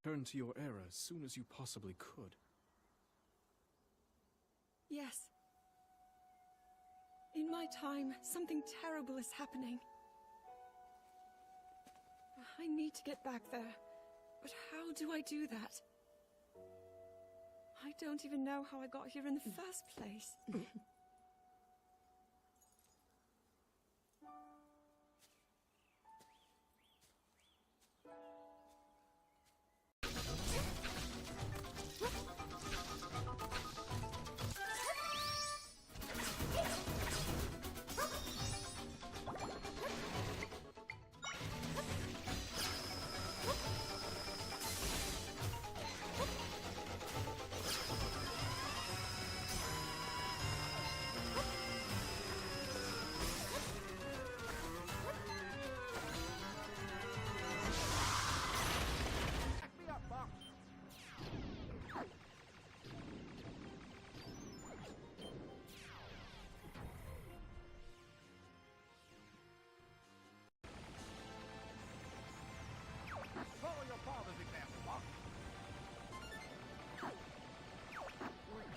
Return to your era as soon as you possibly could. Yes. In my time, something terrible is happening. I need to get back there. But how do I do that? I don't even know how I got here in the first place.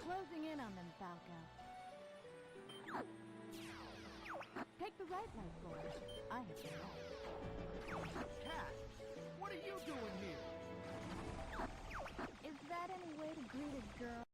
Closing in on them, Falco. Take the right leg forward. I have the left. Cat, what are you doing here? Is that any way to greet a girl?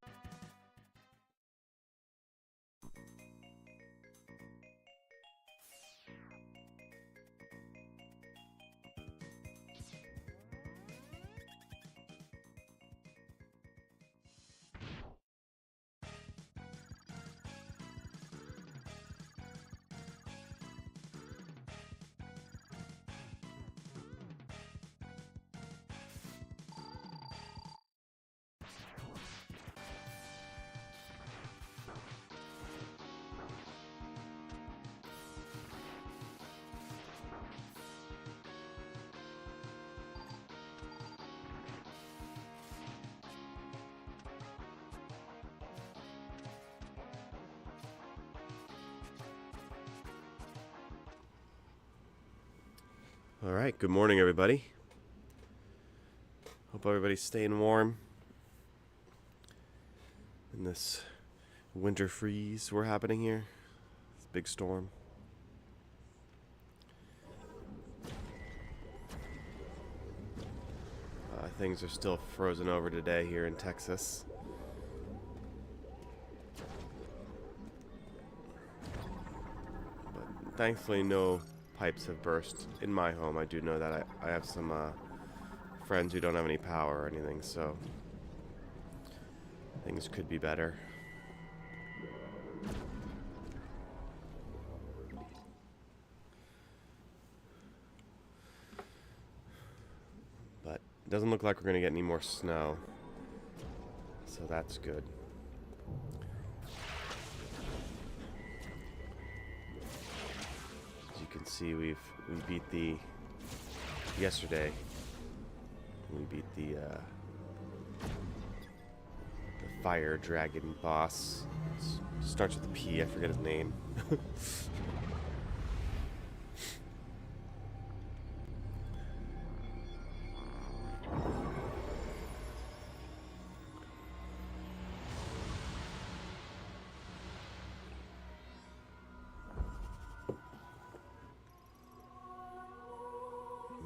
Alright, good morning everybody. Hope everybody's staying warm in this winter freeze we're happening here. This big storm. Things are still frozen over today here in Texas. But thankfully no pipes have burst in my home. I do know that I have some friends who don't have any power or anything, so things could be better. But it doesn't look like we're going to get any more snow, so that's good. You can see we beat yesterday we beat the fire dragon boss. Starts with a P, I forget his name.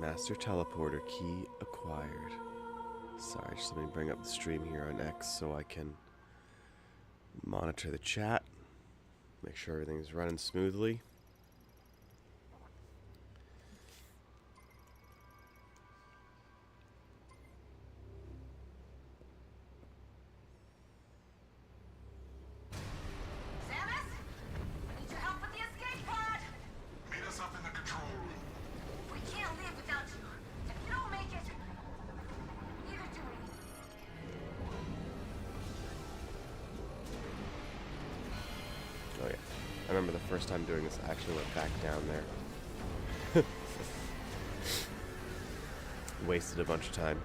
Master teleporter key acquired. Sorry, just let me bring up the stream here on X so I can monitor the chat, make sure everything's running smoothly. Oh yeah, I remember the first time doing this, I actually went back down there. Wasted a bunch of time.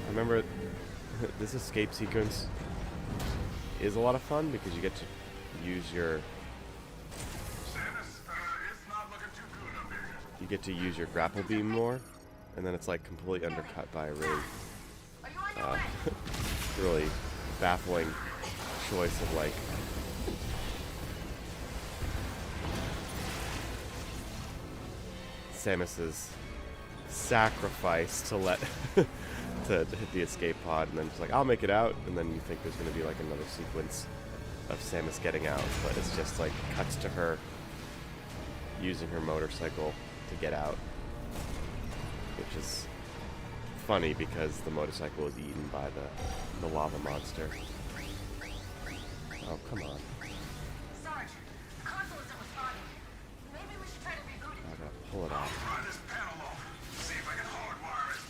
I remember this escape sequence is a lot of fun because you get to use your... Samus, it's not get to use your grapple beam more, and then it's like completely undercut by a really, really baffling choice of like Samus's sacrifice to let to hit the escape pod, and then it's like, I'll make it out, and then you think there's going to be like another sequence of Samus getting out, but it's just like cuts to her using her motorcycle to get out, which is funny because the motorcycle is eaten by the lava monster. Oh, come on. Sarge, the console isn't responding. Maybe we should try to reboot it. I gotta pull it I'll off. try this panel off. See if I can hardwire it.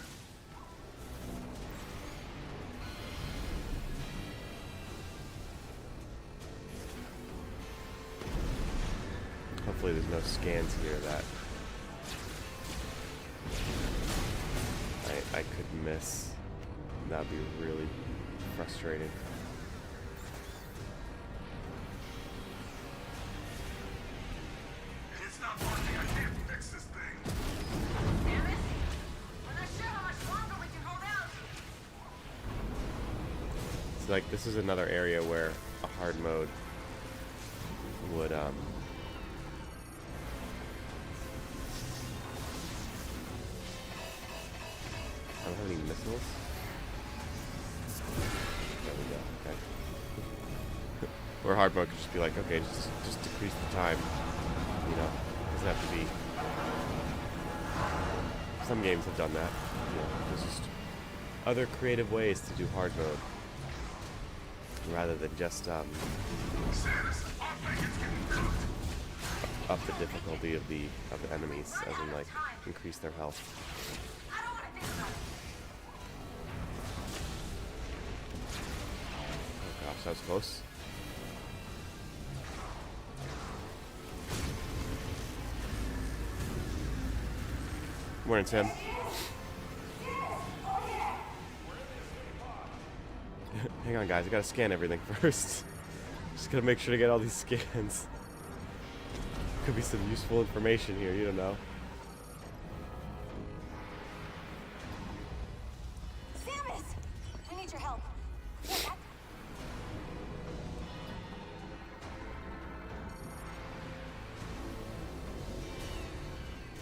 Hopefully there's no scans here that I could miss. That'd be really frustrating. It's not working. I can't fix this thing. Damn it! I'm not sure how much longer we can hold out. It's like this is another area where a hard mode would I don't have any missiles. There we go. Okay. Or hard mode could just be like, okay, just decrease the time. You know, doesn't have to be. Some games have done that. You know, there's just other creative ways to do hard mode rather than just Samus, our bacon's getting cooked. up the difficulty of the enemies, as in like increase their health. I don't want to think about it. Oh gosh, that was close. Morning, Tim. Hang on, guys. I gotta scan everything first. Just gotta make sure to get all these scans. Could be some useful information here. You don't know. Samus! We need your help.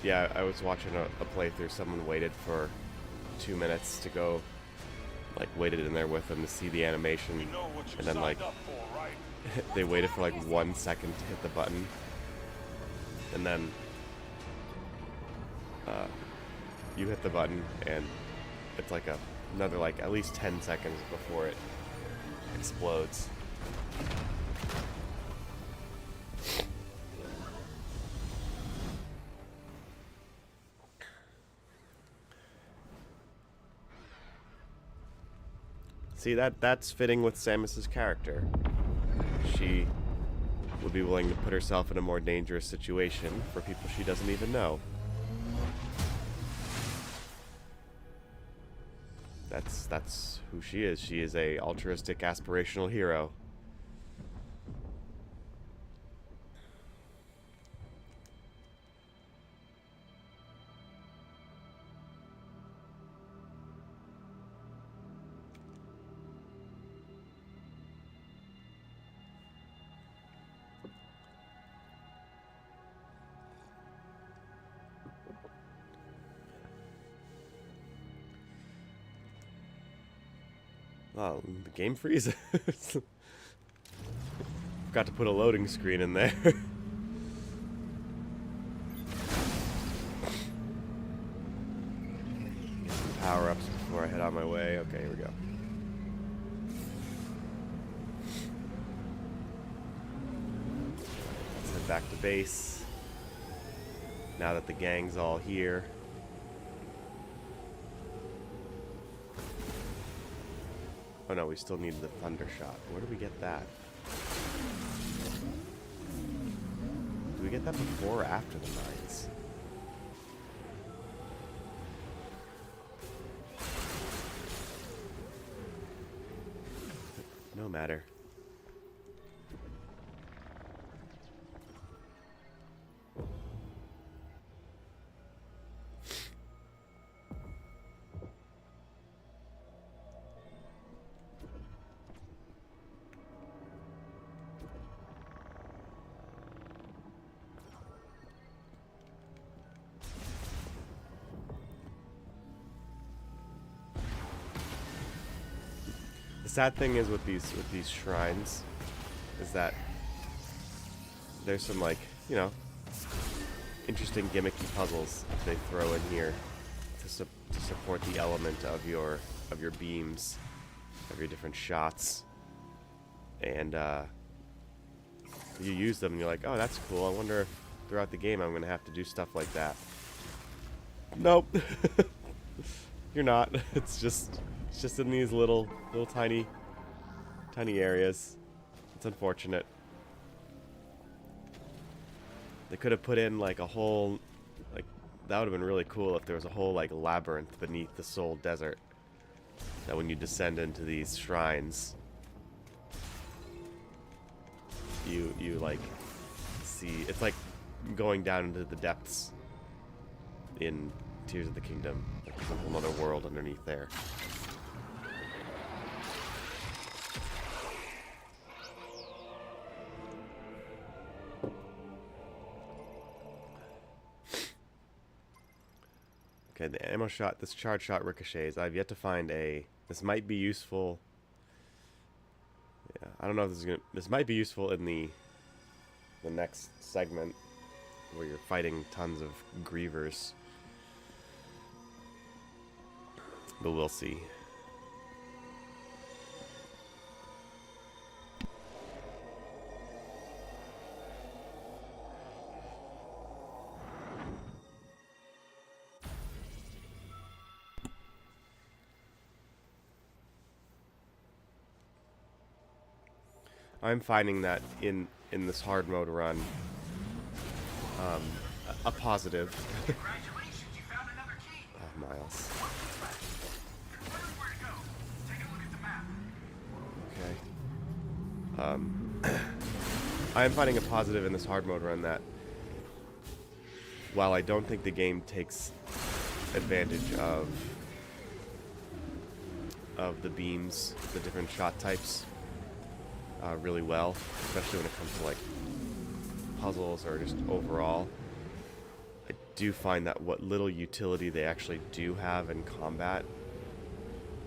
Yeah, I was watching a playthrough. Someone waited for 2 minutes to go, like, waited in there with them to see the animation, and then, like, they waited for, like, 1 second to hit the button, and then, you hit the button, and it's, like, another, like, at least 10 seconds before it explodes. See, that's fitting with Samus's character. She would be willing to put herself in a more dangerous situation for people she doesn't even know. That's who she is. She is a altruistic, aspirational hero. Oh, the game freeze? Forgot to put a loading screen in there. Get some power-ups before I head on my way. Okay, here we go. Let's head back to base. Now that the gang's all here. Oh no, we still need the thunder shot. Where do we get that? Do we get that before or after the mines? No matter. The sad thing is with these shrines is that there's some, like, you know, interesting gimmicky puzzles they throw in here to support the element of your beams, of your different shots, and you use them and you're like, oh, that's cool. I wonder if throughout the game I'm gonna have to do stuff like that. Nope. You're not. It's just in these little tiny areas. It's unfortunate. They could have put in like a whole, like, that would have been really cool if there was a whole like labyrinth beneath the Soul Desert, that when you descend into these shrines, you like see, it's like going down into the depths in Tears of the Kingdom. Like there's a whole other world underneath there. Okay, the ammo shot, this charge shot ricochets. I've yet to find a... This might be useful... Yeah, I don't know if this is gonna... This might be useful in the next segment, where you're fighting tons of grievers. But we'll see. I'm finding that in this hard mode run, a positive. Congratulations, you found another key. Oh, Miles. Where to go? Take a look at the map. Okay. I am finding a positive in this hard mode run that while I don't think the game takes advantage of the beams, the different shot types, really well, especially when it comes to like puzzles or just overall, I do find that what little utility they actually do have in combat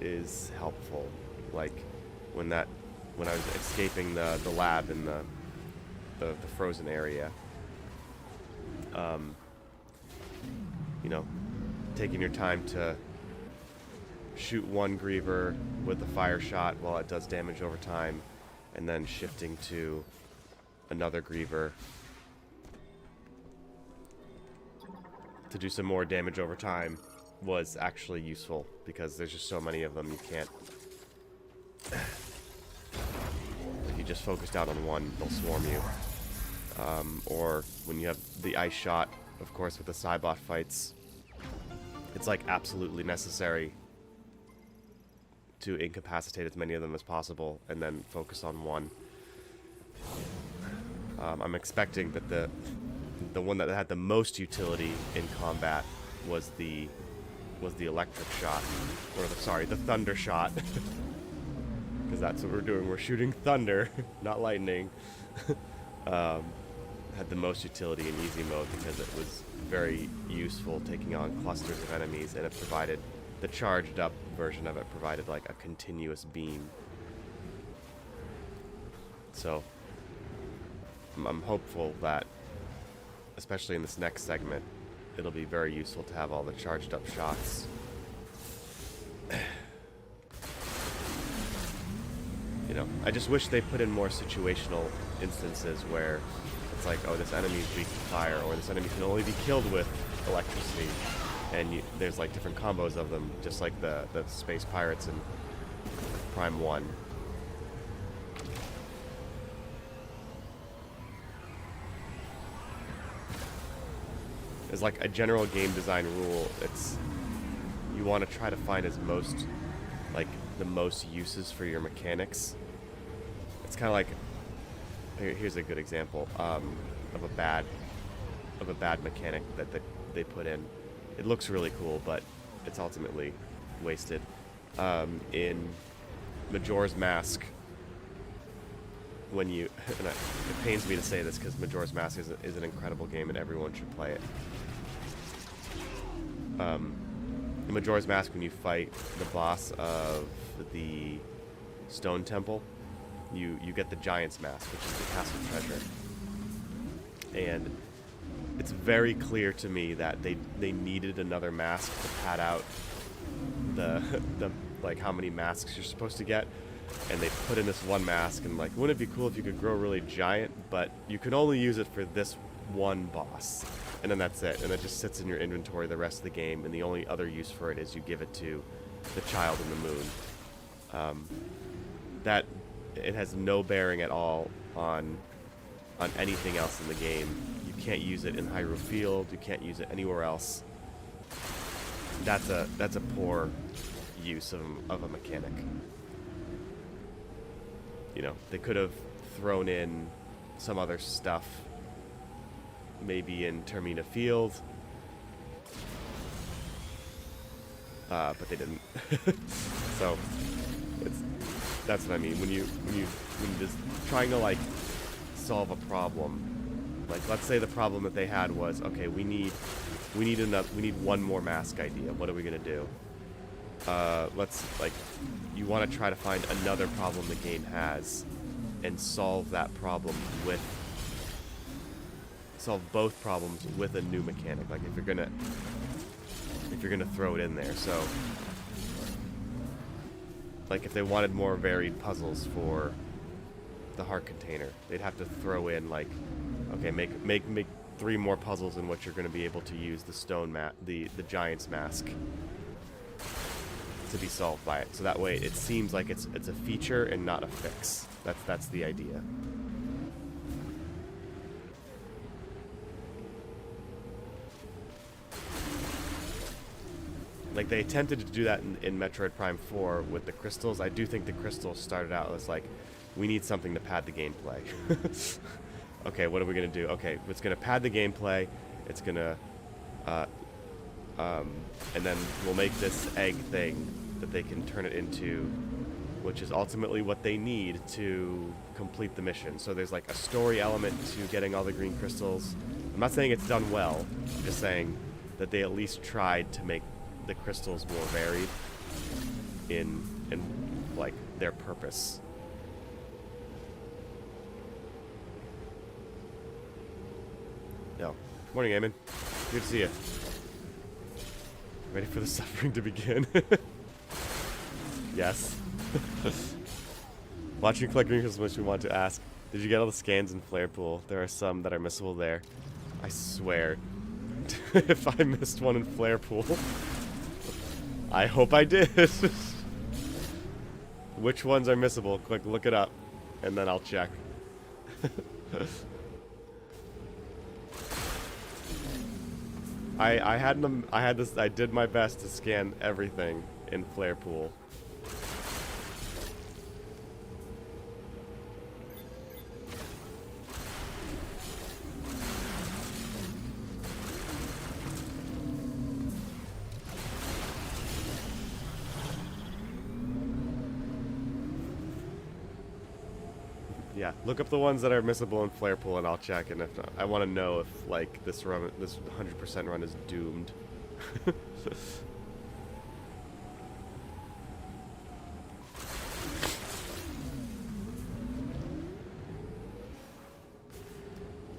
is helpful. Like when I was escaping the lab in the frozen area, you know, taking your time to shoot one griever with a fire shot while it does damage over time, and then shifting to another griever to do some more damage over time was actually useful, because there's just so many of them you can't... If you just focus down on one, they'll swarm you. Or when you have the ice shot, of course, with the Cybot fights, it's like absolutely necessary to incapacitate as many of them as possible and then focus on one. I'm expecting that the one that had the most utility in combat was the electric shot, or the thunder shot, because that's what we're doing. We're shooting thunder, not lightning. Had the most utility in easy mode because it was very useful taking on clusters of enemies, and it provided, the charged up version of it provided like a continuous beam. So I'm hopeful that, especially in this next segment, it'll be very useful to have all the charged up shots. You know, I just wish they put in more situational instances where it's like, oh, this enemy's weak to fire, or this enemy can only be killed with electricity, and there's like different combos of them, just like the space pirates in Prime 1. As like a general game design rule, it's, you want to try to find the most uses for your mechanics. It's kind of like, here's a good example of a bad mechanic that they put in. It looks really cool, but it's ultimately wasted. In Majora's Mask, when you, and it pains me to say this because Majora's Mask is an incredible game and everyone should play it. In Majora's Mask, when you fight the boss of the stone temple, you get the Giant's Mask, which is the castle treasure. And it's very clear to me that they needed another mask to pad out the like how many masks you're supposed to get, and they put in this one mask, and like, wouldn't it be cool if you could grow really giant, but you can only use it for this one boss, and then that's it, and it just sits in your inventory the rest of the game, and the only other use for it is you give it to the Child in the Moon. That it has no bearing at all on anything else in the game. You can't use it in Hyrule Field. You can't use it anywhere else. That's a poor use of a mechanic. You know, they could have thrown in some other stuff, maybe in Termina Field, but they didn't. So that's what I mean when you just trying to like solve a problem. Like, let's say the problem that they had was, okay, we need one more mask idea. What are we gonna do? Let's, like, you want to try to find another problem the game has and solve that problem with, solve both problems with a new mechanic. Like, if you're gonna throw it in there. So, like, if they wanted more varied puzzles for the heart container, they'd have to throw in, like, okay, make 3 more puzzles in which you're going to be able to use the stone the Giant's Mask to be solved by it. So that way it seems like it's a feature and not a fix. That's the idea. Like, they attempted to do that in Metroid Prime 4 with the crystals. I do think the crystals started out as like, we need something to pad the gameplay. Okay, what are we going to do? Okay, it's going to pad the gameplay. It's going to... and then we'll make this egg thing that they can turn it into, which is ultimately what they need to complete the mission. So there's like a story element to getting all the green crystals. I'm not saying it's done well. I'm just saying that they at least tried to make the crystals more varied in like their purpose. No. Morning, Eamon. Good to see you. Ready for the suffering to begin? Yes. Watching you collect green crystals makes me want to ask, did you get all the scans in Flare Pool? There are some that are missable there. I swear. If I missed one in Flare Pool, I hope I did. Which ones are missable? Quick, look it up, and then I'll check. I did my best to scan everything in Flare Pool. Yeah, look up the ones that are missable in Flare Pool, and I'll check. And if not, I want to know if like this 100% run is doomed.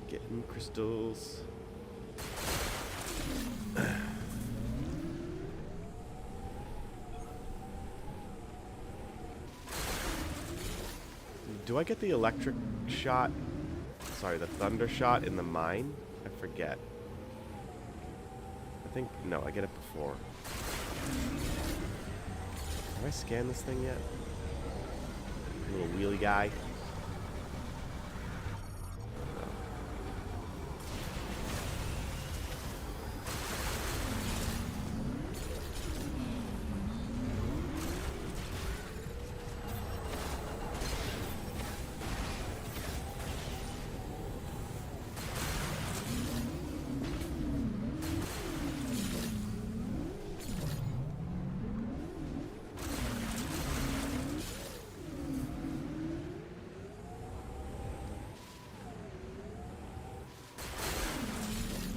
Getting crystals. Do I get the electric shot? Sorry, the thunder shot in the mine? I forget. I think, no, I get it before. Have I scanned this thing yet? Little wheelie guy.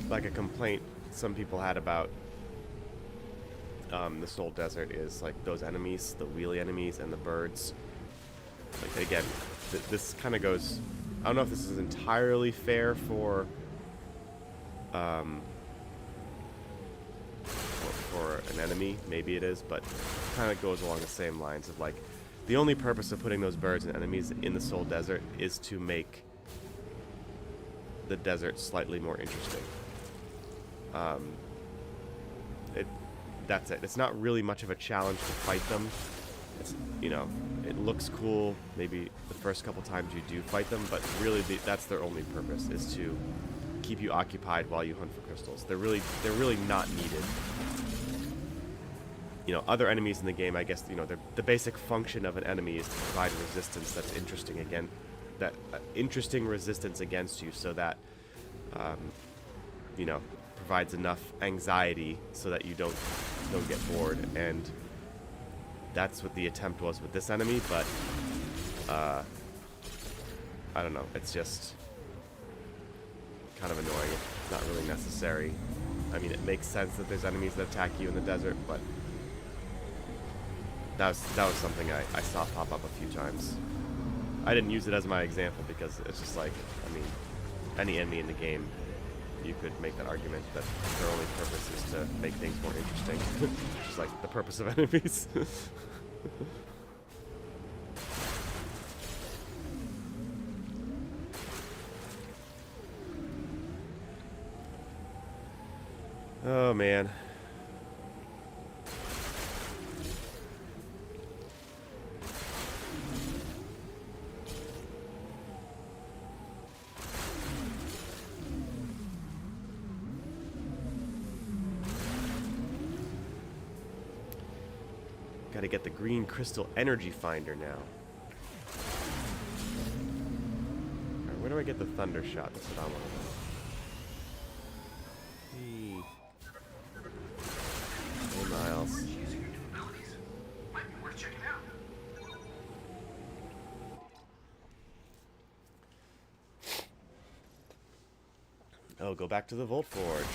Like a complaint some people had about the Soul Desert is like those enemies, the wheelie enemies and the birds, like again, this kind of goes. I don't know if this is entirely fair for an enemy. Maybe it is, but it kind of goes along the same lines of like the only purpose of putting those birds and enemies in the Soul Desert is to make the desert slightly more interesting. That's it. It's not really much of a challenge to fight them. It's, you know, it looks cool maybe the first couple times you do fight them, but really that's their only purpose, is to keep you occupied while you hunt for crystals. They're really not needed. You know, other enemies in the game, I guess, you know, the basic function of an enemy is to provide resistance that's interesting interesting resistance against you, so that you know, provides enough anxiety so that you don't get bored. And that's what the attempt was with this enemy, but I don't know, it's just kind of annoying. It's not really necessary. I mean, it makes sense that there's enemies that attack you in the desert, but that was something I saw pop up a few times. I didn't use it as my example because it's just like, I mean, any enemy in the game, you could make that argument that their only purpose is to make things more interesting. Just like the purpose of enemies. Oh man. Gotta get the green crystal energy finder now. Alright, where do I get the thunder shot? That's what I want to know. Hey, Miles. Using your new abilities? Might be worth checking out. Oh, go back to the Volt Forge.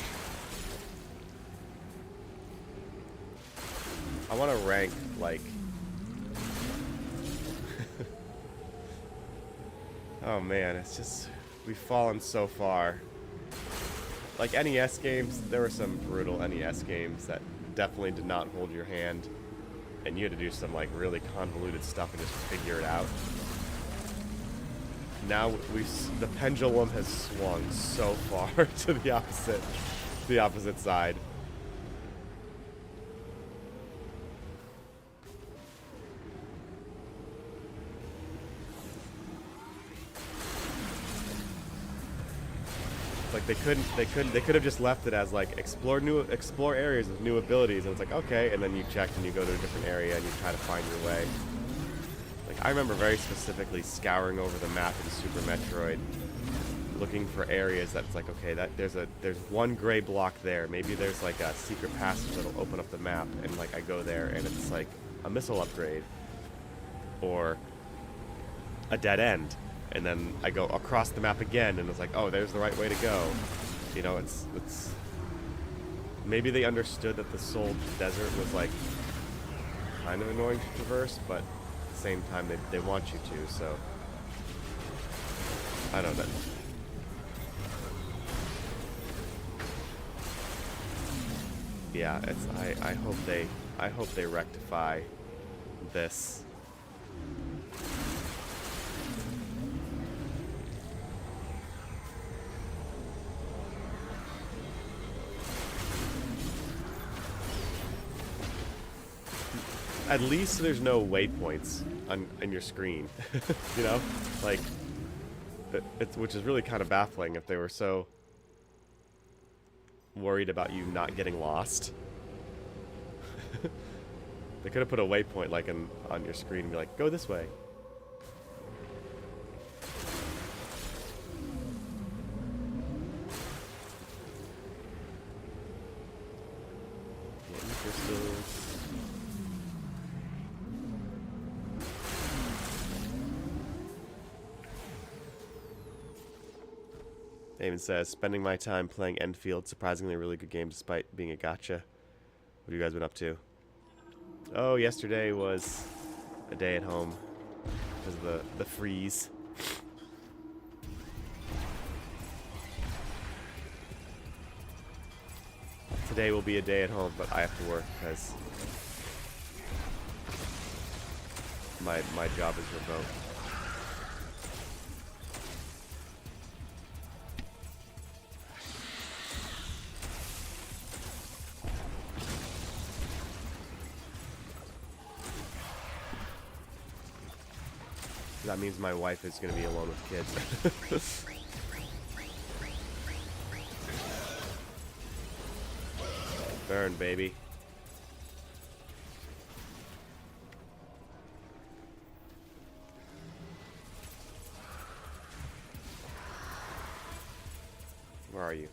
I want to rank, like... oh man, it's just... we've fallen so far. Like NES games, there were some brutal NES games that definitely did not hold your hand. And you had to do some like really convoluted stuff and just figure it out. Now the pendulum has swung so far to the opposite side. Like they could have just left it as like explore areas with new abilities, and it's like, okay, and then you check and you go to a different area and you try to find your way. Like I remember very specifically scouring over the map in Super Metroid, looking for areas that's like, okay, that there's one gray block there. Maybe there's like a secret passage that'll open up the map, and like I go there and it's like a missile upgrade or a dead end. And then I go across the map again, and it's like, oh, there's the right way to go. You know, it's maybe they understood that the Soul Desert was like kind of annoying to traverse, but at the same time they want you to. So I don't know. Yeah, it's I hope they rectify this. At least there's no waypoints on your screen, you know, like which is really kind of baffling if they were so worried about you not getting lost. They could have put a waypoint like on your screen and be like, go this way. Getting crystals. Damon says, spending my time playing Enfield, surprisingly a really good game despite being a gacha. What have you guys been up to? Oh, yesterday was a day at home. because of the freeze. Today will be a day at home, but I have to work because my job is remote. That means my wife is going to be alone with kids. Burn, baby. Where are you?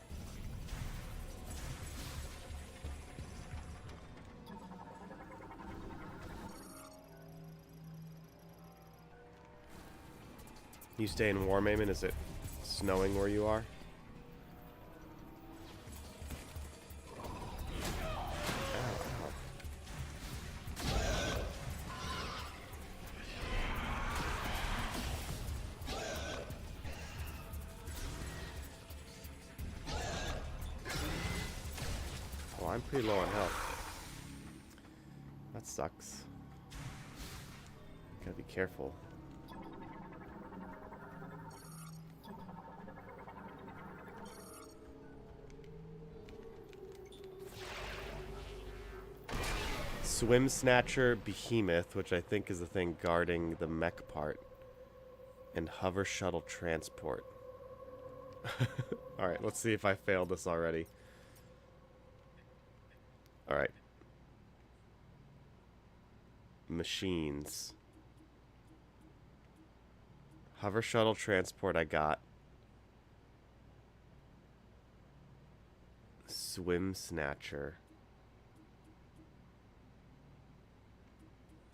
You stay in War Maimon? Is it snowing where you are? Oh, I'm pretty low on health. That sucks. Gotta be careful. Swim Snatcher, Behemoth, which I think is the thing guarding the mech part, and Hover Shuttle Transport. Alright, let's see if I failed this already. Alright. Machines. Hover Shuttle Transport I got. Swim Snatcher.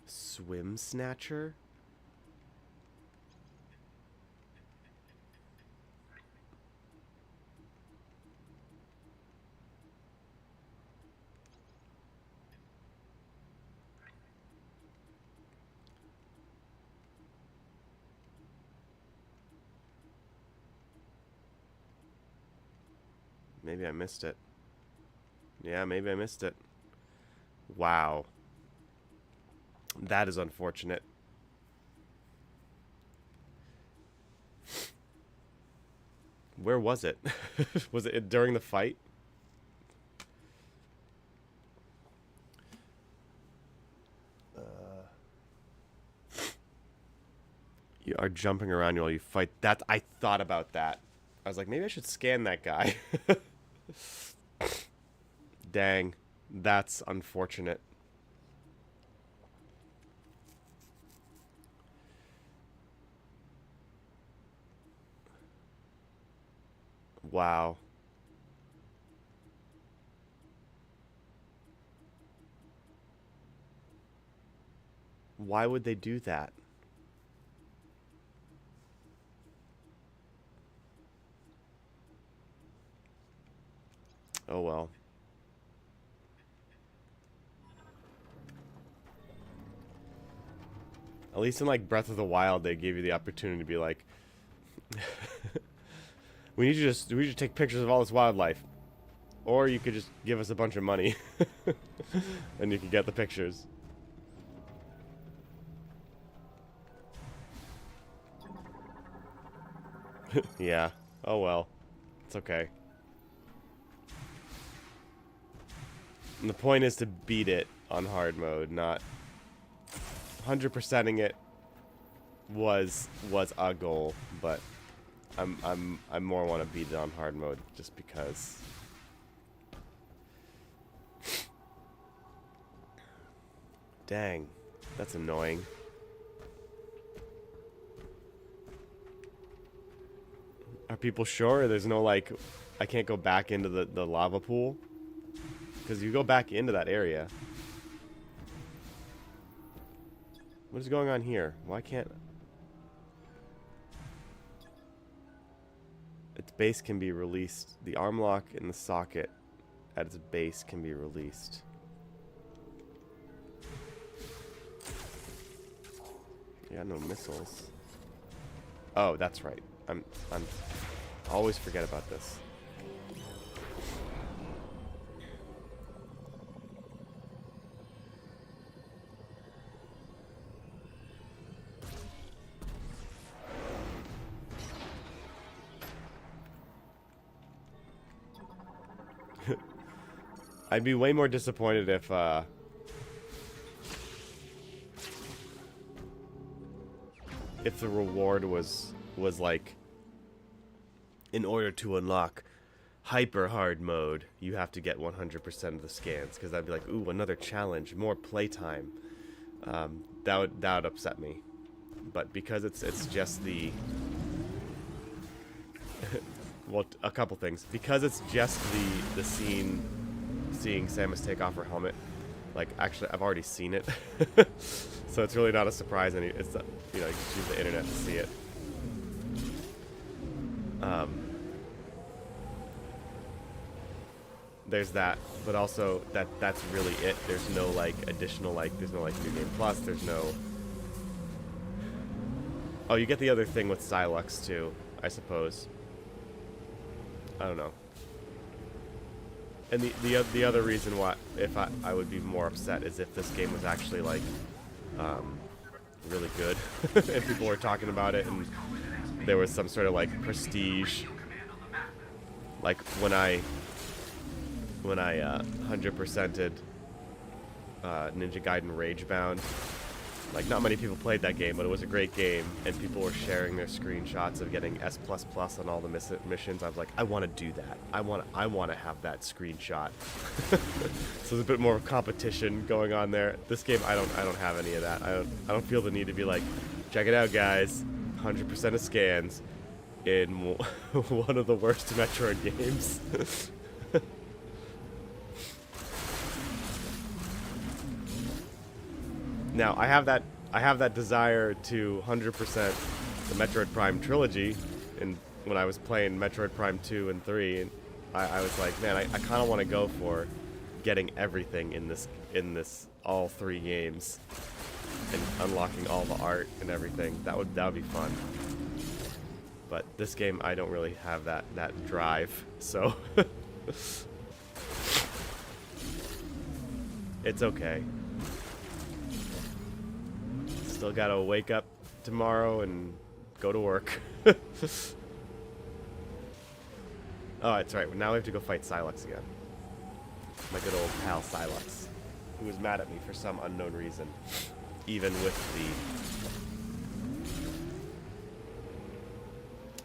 Swim Snatcher? Maybe I missed it. Yeah, maybe I missed it. Wow. That is unfortunate. Where was it? Was it during the fight? You are jumping around while you fight. That I thought about that. I was like, maybe I should scan that guy. Dang. That's unfortunate. Wow. Why would they do that? Oh well. At least in like Breath of the Wild, they gave you the opportunity to be like, we need you to take pictures of all this wildlife, or you could just give us a bunch of money, and you can get the pictures. Yeah. Oh well. It's okay. And the point is to beat it on hard mode, not 100%ing it was a goal, but I more want to beat it on hard mode just because. Dang, that's annoying. Are people sure there's no like I can't go back into the lava pool? Because you go back into that area. What is going on here? Why can't... Its base can be released. The arm lock in the socket at its base can be released. Yeah, no missiles. Oh, that's right. I'm always forget about this. I'd be way more disappointed if the reward was like, in order to unlock hyper hard mode, you have to get 100% of the scans, because I'd be like, ooh, another challenge, more playtime. That would upset me. But because it's just the well, a couple things. Because it's just the scene seeing Samus take off her helmet. Like, actually, I've already seen it, so it's really not a surprise. It's you know, you just use the internet to see it. There's that, but also that's really it. There's no like additional there's no like New Game Plus. There's no. Oh, you get the other thing with Silux too, I suppose. I don't know. And the other reason why, if I would be more upset, is if this game was actually like really good and people were talking about it and there was some sort of like prestige. Like when I 100%ed Ninja Gaiden Ragebound, like not many people played that game, but it was a great game, and people were sharing their screenshots of getting S++ on all the missions. I was like, I want to do that. I want to have that screenshot. So there's a bit more competition going on there. This game, I don't have any of that. I don't feel the need to be like, check it out, guys, 100% of scans in one of the worst Metroid games. Now, I have that desire to 100% the Metroid Prime trilogy, and when I was playing Metroid Prime 2 and 3, and I was like, man, I kind of want to go for getting everything in this all 3 games and unlocking all the art and everything. That would be fun. But this game, I don't really have that drive, so it's okay. Still gotta wake up tomorrow and go to work. Oh, that's right. Now we have to go fight Silux again. My good old pal Silux, who was mad at me for some unknown reason, even with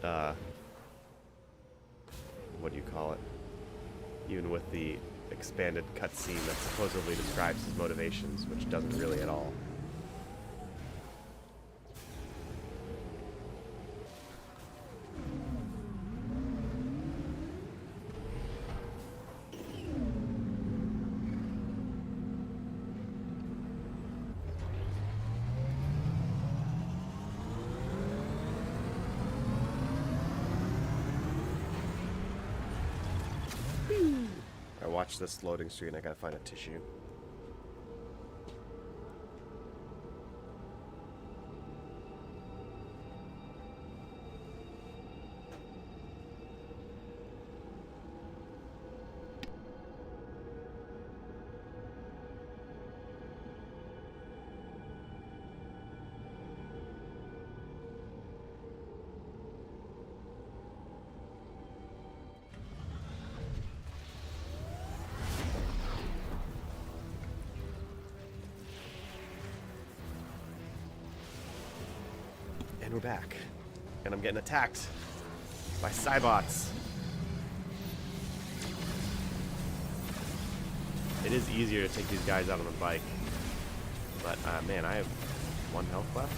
the what do you call it? Even with the expanded cutscene that supposedly describes his motivations, which doesn't really at all. I watched this loading screen. I gotta find a tissue. And we're back. And I'm getting attacked by Cybots. It is easier to take these guys out on a bike. But, man, I have 1 health left.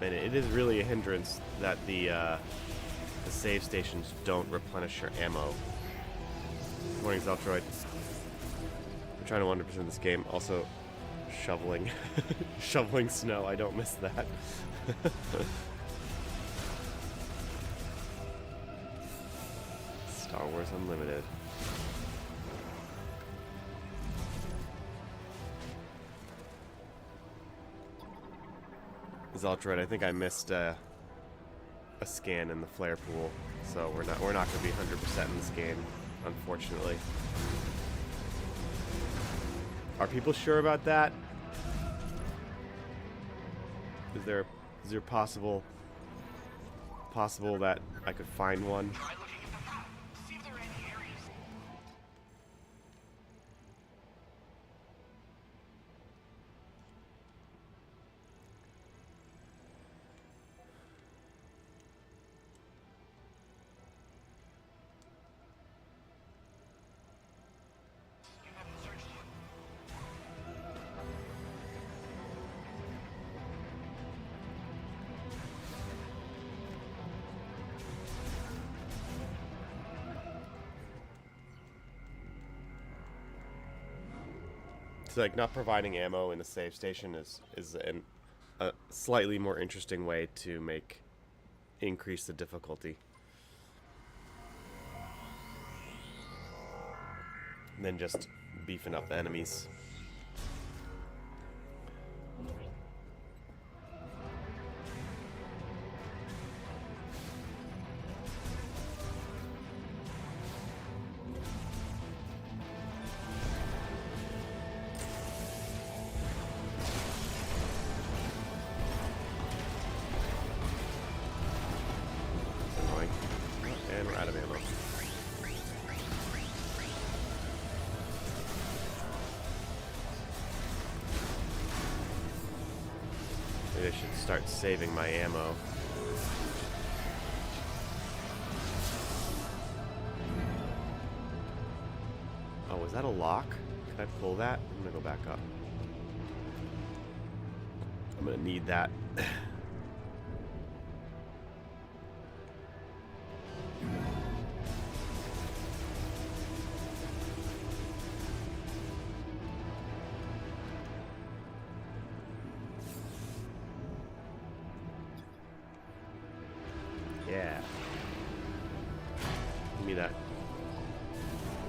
And it is really a hindrance that the the save stations don't replenish your ammo. Morning, Zeltroid. I'm trying to 100% this game. Also, shoveling, shoveling snow. I don't miss that. Star Wars Unlimited. Zeltroid, I think I missed a scan in the flare pool, so we're not going to be 100% in this game, unfortunately. Are people sure about that? Is there possible that I could find one? Try looking at the map. See if there are any areas. You haven't searched yet. So, like, not providing ammo in the save station is a slightly more interesting way to increase the difficulty than just beefing up the enemies. And we're out of ammo. Maybe I should start saving my ammo. Oh, was that a lock? Can I pull that? I'm gonna go back up. I'm gonna need that. Yeah. Give me that.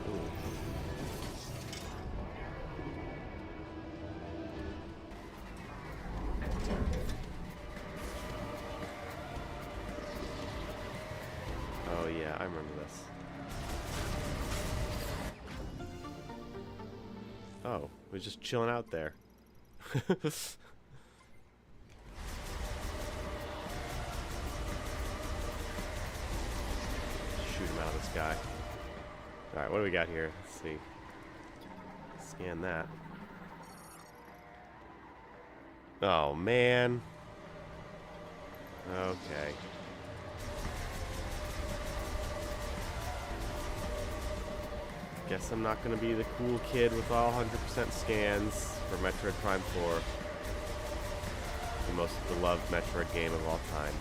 Ooh. Oh yeah, I remember this. Oh, we're just chilling out there. Shoot him out of the sky. Alright, what do we got here? Let's see. Scan that. Oh, man. Okay. Guess I'm not going to be the cool kid with all 100% scans for Metroid Prime 4. The most beloved Metroid game of all time.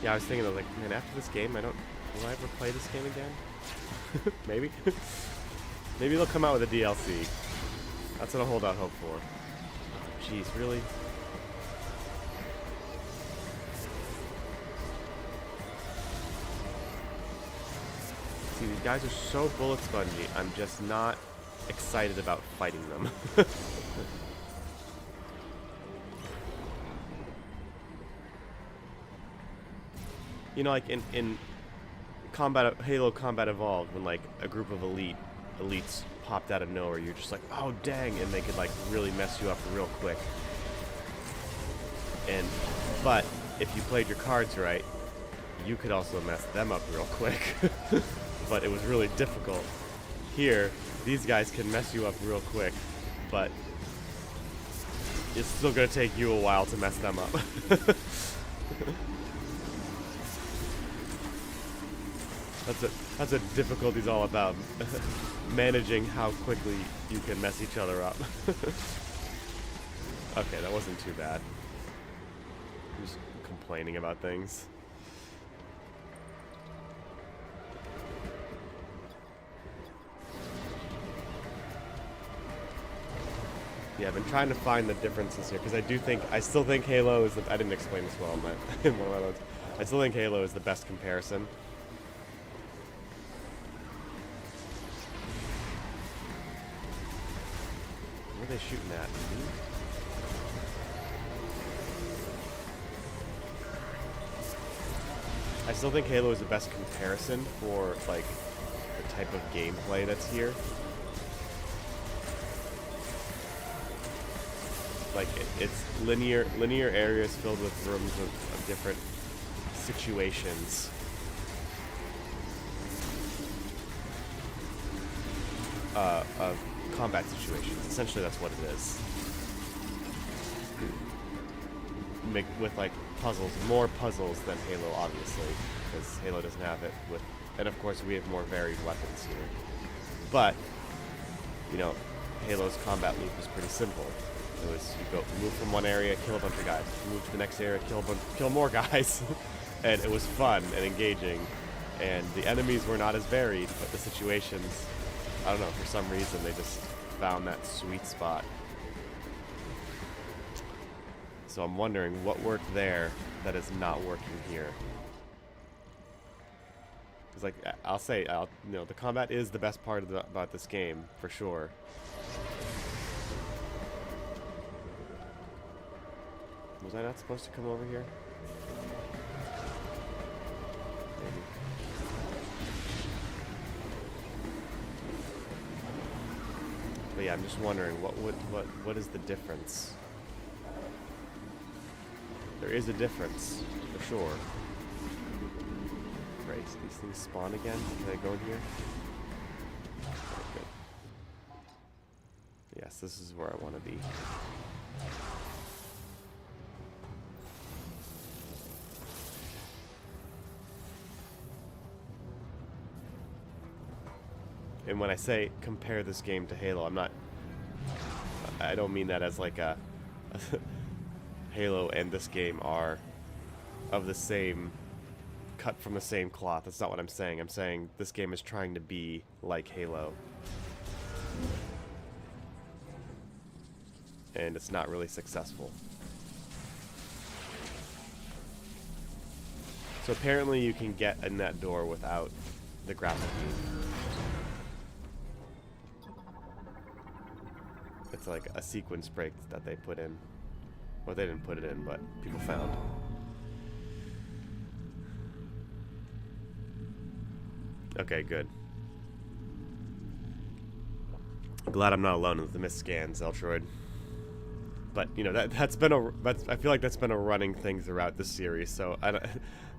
Yeah, I was thinking, like, man, after this game, will I ever play this game again? Maybe? Maybe they'll come out with a DLC. That's what I'll hold out hope for. Jeez, really? See, these guys are so bullet spongy, I'm just not excited about fighting them. You know, like in combat, Halo Combat Evolved, when like a group of elites popped out of nowhere, you're just like, oh dang, and they could like really mess you up real quick. But if you played your cards right, you could also mess them up real quick. But it was really difficult. Here, these guys can mess you up real quick, but it's still gonna take you a while to mess them up. That's what difficulty's all about. Managing how quickly you can mess each other up. Okay, that wasn't too bad. Just complaining about things. Yeah, I've been trying to find the differences here because I still think Halo is the. I didn't explain this well in in one of my loads. I still think Halo is the best comparison. What are they shooting at? Me? I still think Halo is the best comparison for like the type of gameplay that's here. Like it's linear areas filled with rooms of different situations. Of combat situations. Essentially, that's what it is. With like puzzles, more puzzles than Halo, obviously, because Halo doesn't have it. And of course, we have more varied weapons here. But you know, Halo's combat loop is pretty simple. It was you move from one area, kill a bunch of guys. Move to the next area, kill more guys, and it was fun and engaging. And the enemies were not as varied, but the situations, I don't know, for some reason they just found that sweet spot. So I'm wondering what worked there that is not working here. Because like I'll say, you know, the combat is the best part about this game for sure. Was I not supposed to come over here? Maybe. But yeah, I'm just wondering what is the difference? There is a difference, for sure. Great, these things spawn again. Can I go in here? Okay, good. Yes, this is where I want to be. And when I say compare this game to Halo, I don't mean that as like a Halo and this game are of the same, cut from the same cloth. That's not what I'm saying. I'm saying this game is trying to be like Halo. And it's not really successful. So apparently you can get in that door without the grapple beam. It's like a sequence break that they put in. Well, they didn't put it in, but people found. Okay, good. Glad I'm not alone with the missed scans, Eltroid. But you know that's I feel like that's been a running thing throughout the series. So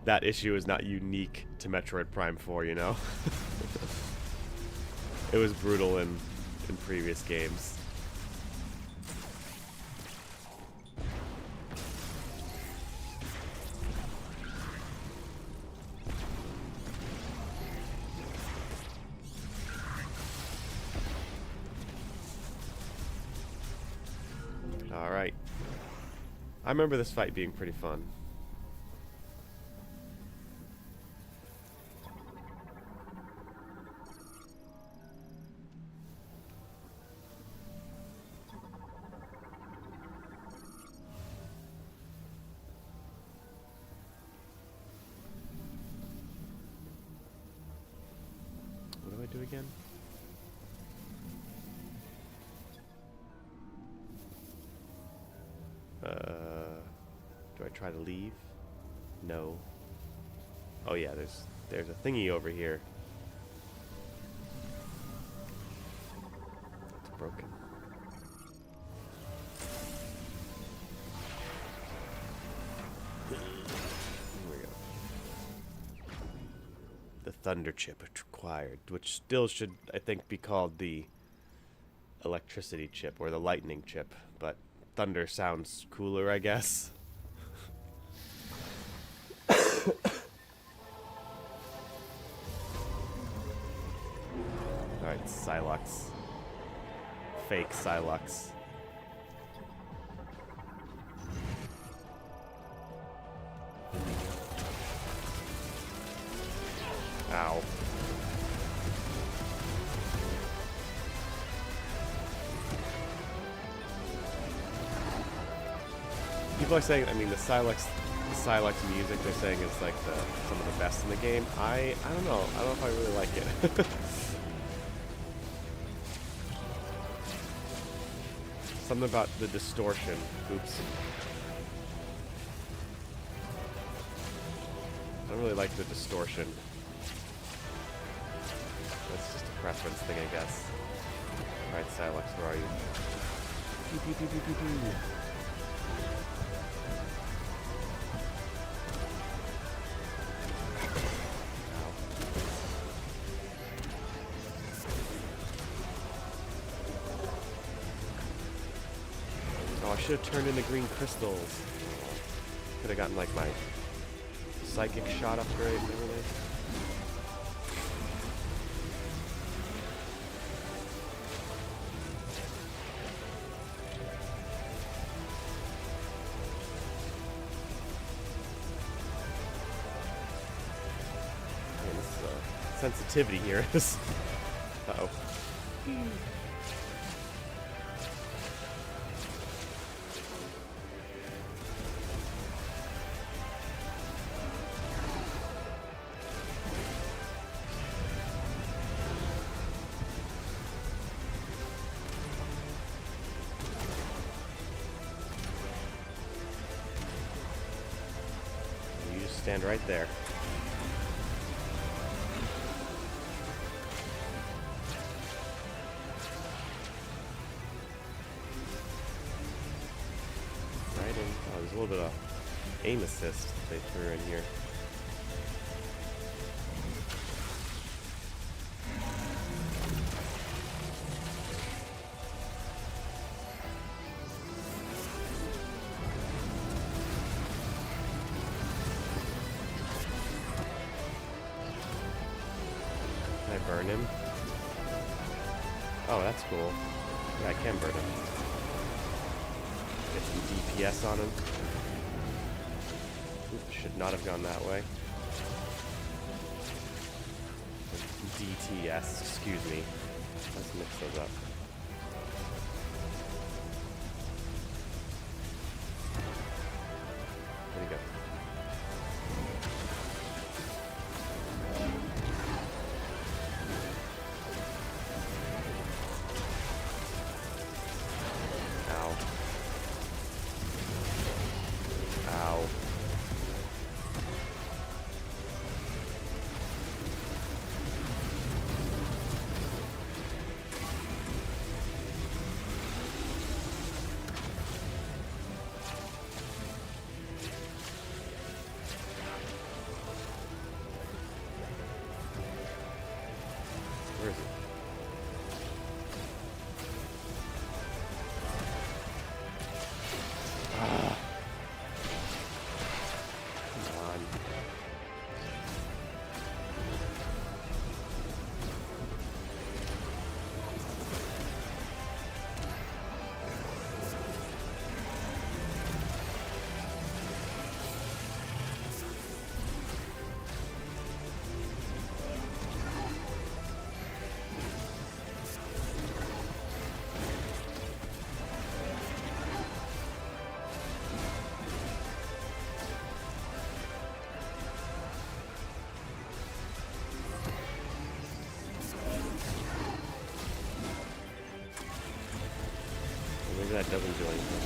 that issue is not unique to Metroid Prime 4. You know, it was brutal in previous games. Alright. I remember this fight being pretty fun. What do I do again? Do I try to leave? No. Oh yeah, there's a thingy over here. It's broken. Here we go. The thunder chip required, which still should, I think, be called the electricity chip or the lightning chip, but thunder sounds cooler, I guess. Silux. Fake Silux. Ow. People are saying, I mean, the Silux music they're saying is like some of the best in the game. I don't know. I don't know if I really like it. Something about the distortion. Oops. I don't really like the distortion. That's just a preference thing, I guess. Alright, Silux, where are you? Pew, pew, pew, pew, pew, pew. Oh, I should have turned into green crystals. Could have gotten like my psychic shot upgrade and everything. Man, this sensitivity here is. Uh-oh. You just stand right there. Right in. Oh, there's a little bit of aim assist they threw in here. Can I burn him? Oh, that's cool. Yeah, I can burn him. Get some DPS on him. Oop, should not have gone that way. DTS, excuse me. Let's mix those up. Where'd he go? Ow. Ow. Where is he? Ah. Come on. Maybe that doesn't do anything.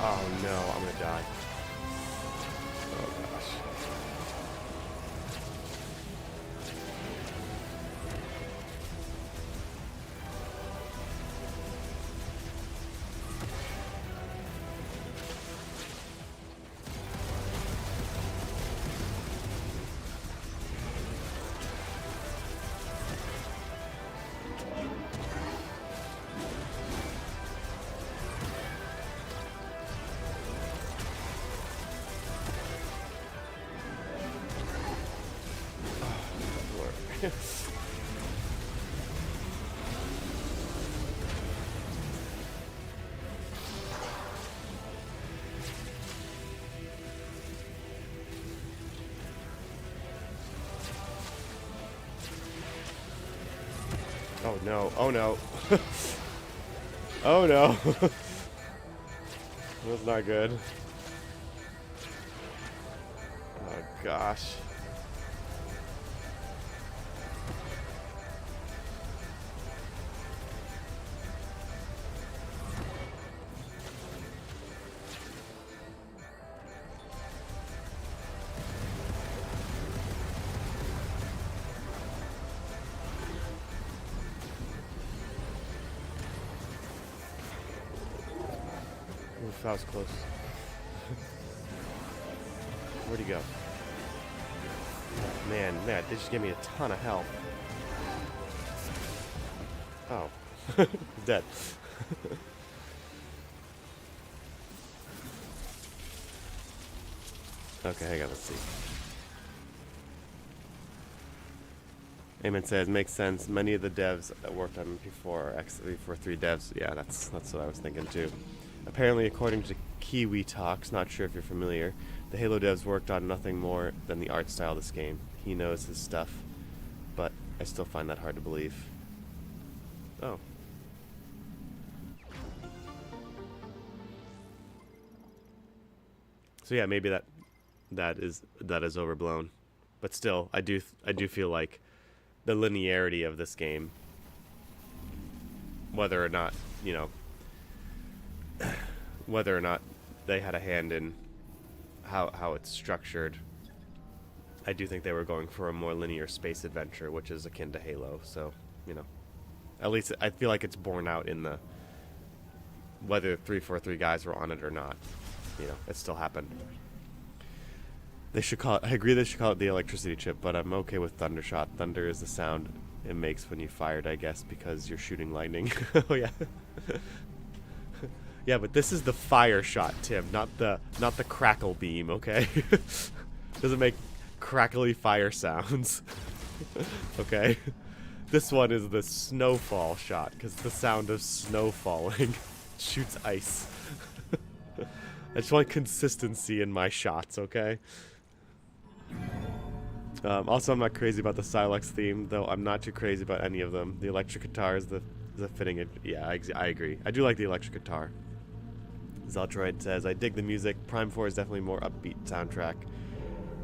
Oh no, I'm gonna die. Oh gosh. Oh no, oh no. Oh no. That's not good. Oh gosh. Oof, that was close. Where'd he go? Man, they just gave me a ton of health. Oh. He's dead. Okay, hang on, let's see. Eamon says, makes sense. Many of the devs that worked on MP4 or X3 devs. Yeah, that's what I was thinking too. Apparently, according to Kiwi Talks, not sure if you're familiar, the Halo devs worked on nothing more than the art style of this game. He knows his stuff, but I still find that hard to believe. Oh. So yeah, maybe that is overblown, but still, I do feel like the linearity of this game, whether or not, you know, whether or not they had a hand in how it's structured, I do think they were going for a more linear space adventure, which is akin to Halo. So, you know, at least I feel like it's borne out in the whether 343 guys were on it or not. You know, it still happened. They should call it, I agree they should call it the electricity chip, but I'm okay with Thundershot. Thunder is the sound it makes when you fired, I guess, because you're shooting lightning. Oh yeah. Yeah, but this is the fire shot, Tim, not the crackle beam, okay? Doesn't make crackly fire sounds. Okay? This one is the snowfall shot, because the sound of snow falling shoots ice. I just want consistency in my shots, okay? Also, I'm not crazy about the Silex theme, though I'm not too crazy about any of them. The electric guitar is the fitting... Yeah, I agree. I do like the electric guitar. Zeltroid says, I dig the music. Prime 4 is definitely more upbeat soundtrack.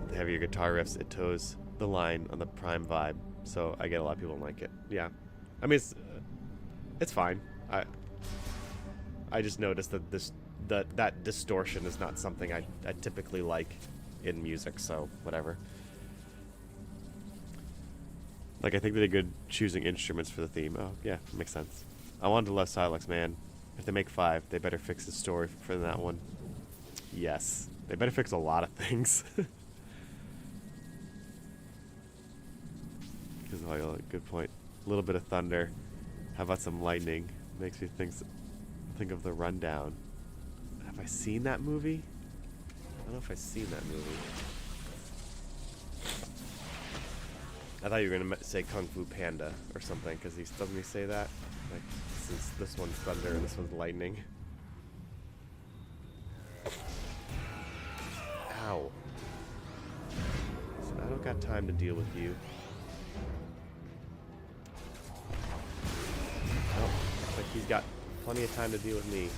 The heavier guitar riffs, it toes the line on the Prime vibe. So I get a lot of people like it. Yeah. I mean, it's fine. I just noticed that that distortion is not something I typically like in music, so whatever. Like, I think they did good choosing instruments for the theme. Oh, yeah, makes sense. I wanted to love Silex, man. If they make 5, they better fix the story for that one. Yes. They better fix a lot of things. Because, oh, good point. A little bit of thunder. How about some lightning? Makes me think of The Rundown. Have I seen that movie? I don't know if I've seen that movie. I thought you were gonna say Kung Fu Panda or something, because doesn't he say that? Like, this one's thunder and this one's lightning. Ow. Listen, I don't got time to deal with you. Oh, looks like he's got plenty of time to deal with me.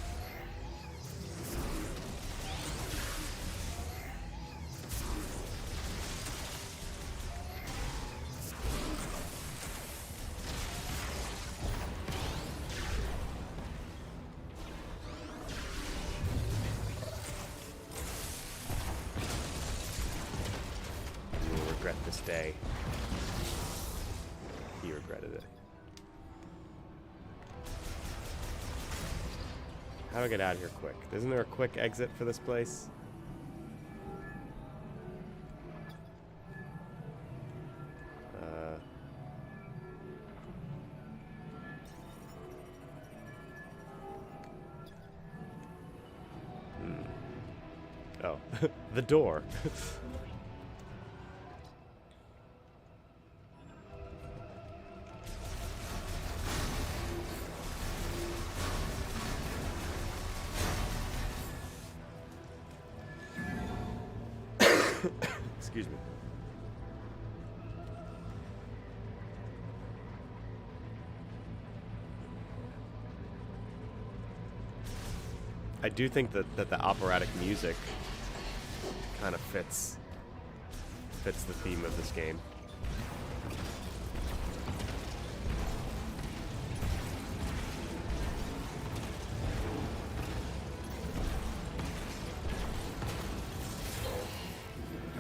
This day. He regretted it. How do I get out of here quick? Isn't there a quick exit for this place? Oh, the door. Excuse me. I do think that the operatic music kind of fits the theme of this game.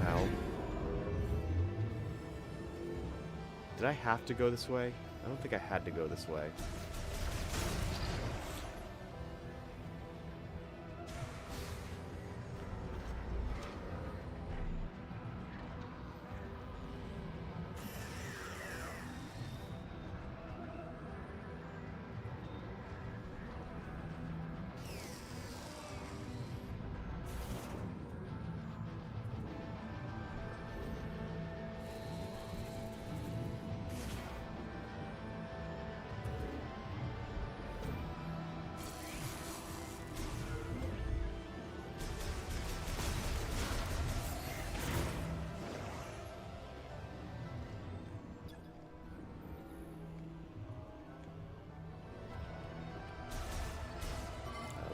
Ow. Did I have to go this way? I don't think I had to go this way.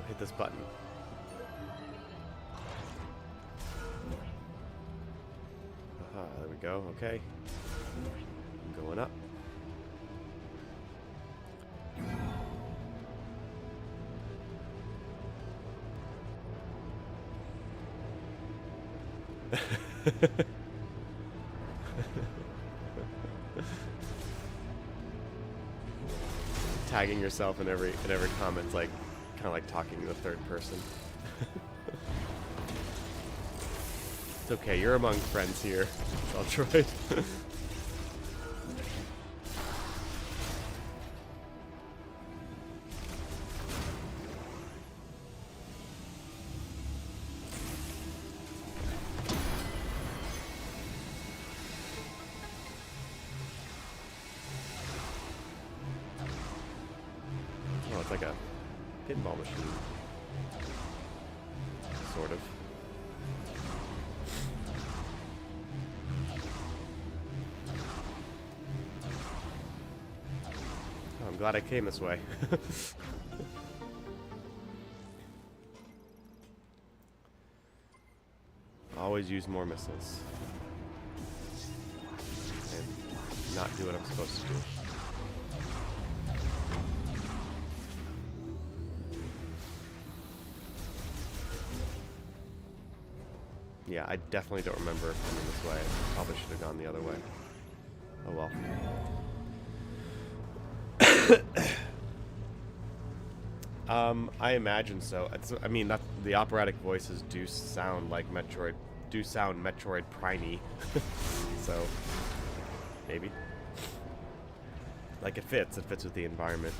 Hit this button. Aha, there we go. Okay. I'm going up. Tagging yourself in every comment, like kind of like talking to the third person. It's okay, you're among friends here, Metroid. Oh, it's like a pinball machine. Sort of. Oh, I'm glad I came this way. Always use more missiles. And not do what I'm supposed to do. Yeah, I definitely don't remember coming this way. I probably should have gone the other way. Oh well. I imagine so. I mean, the operatic voices do sound like Metroid Prime-y. So, maybe. Like, it fits with the environment.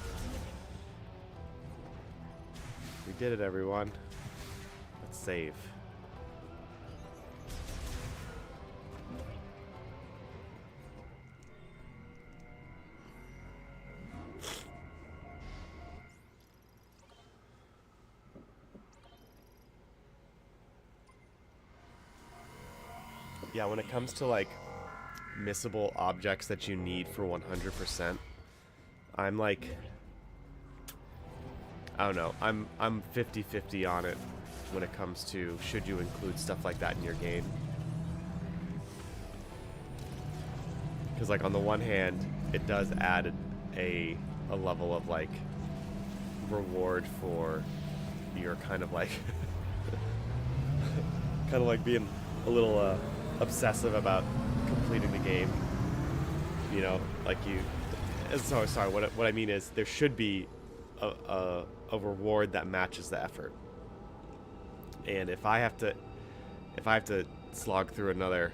We did it, everyone. Let's save. Yeah, when it comes to like missable objects that you need for 100%, I'm like, I don't know, I'm 50-50 on it when it comes to should you include stuff like that in your game. Because like on the one hand, it does add a level of like reward for your kind of like being a little obsessive about completing the game. You know, like you. Sorry. What I mean is there should be a reward that matches the effort. And if I have to slog through another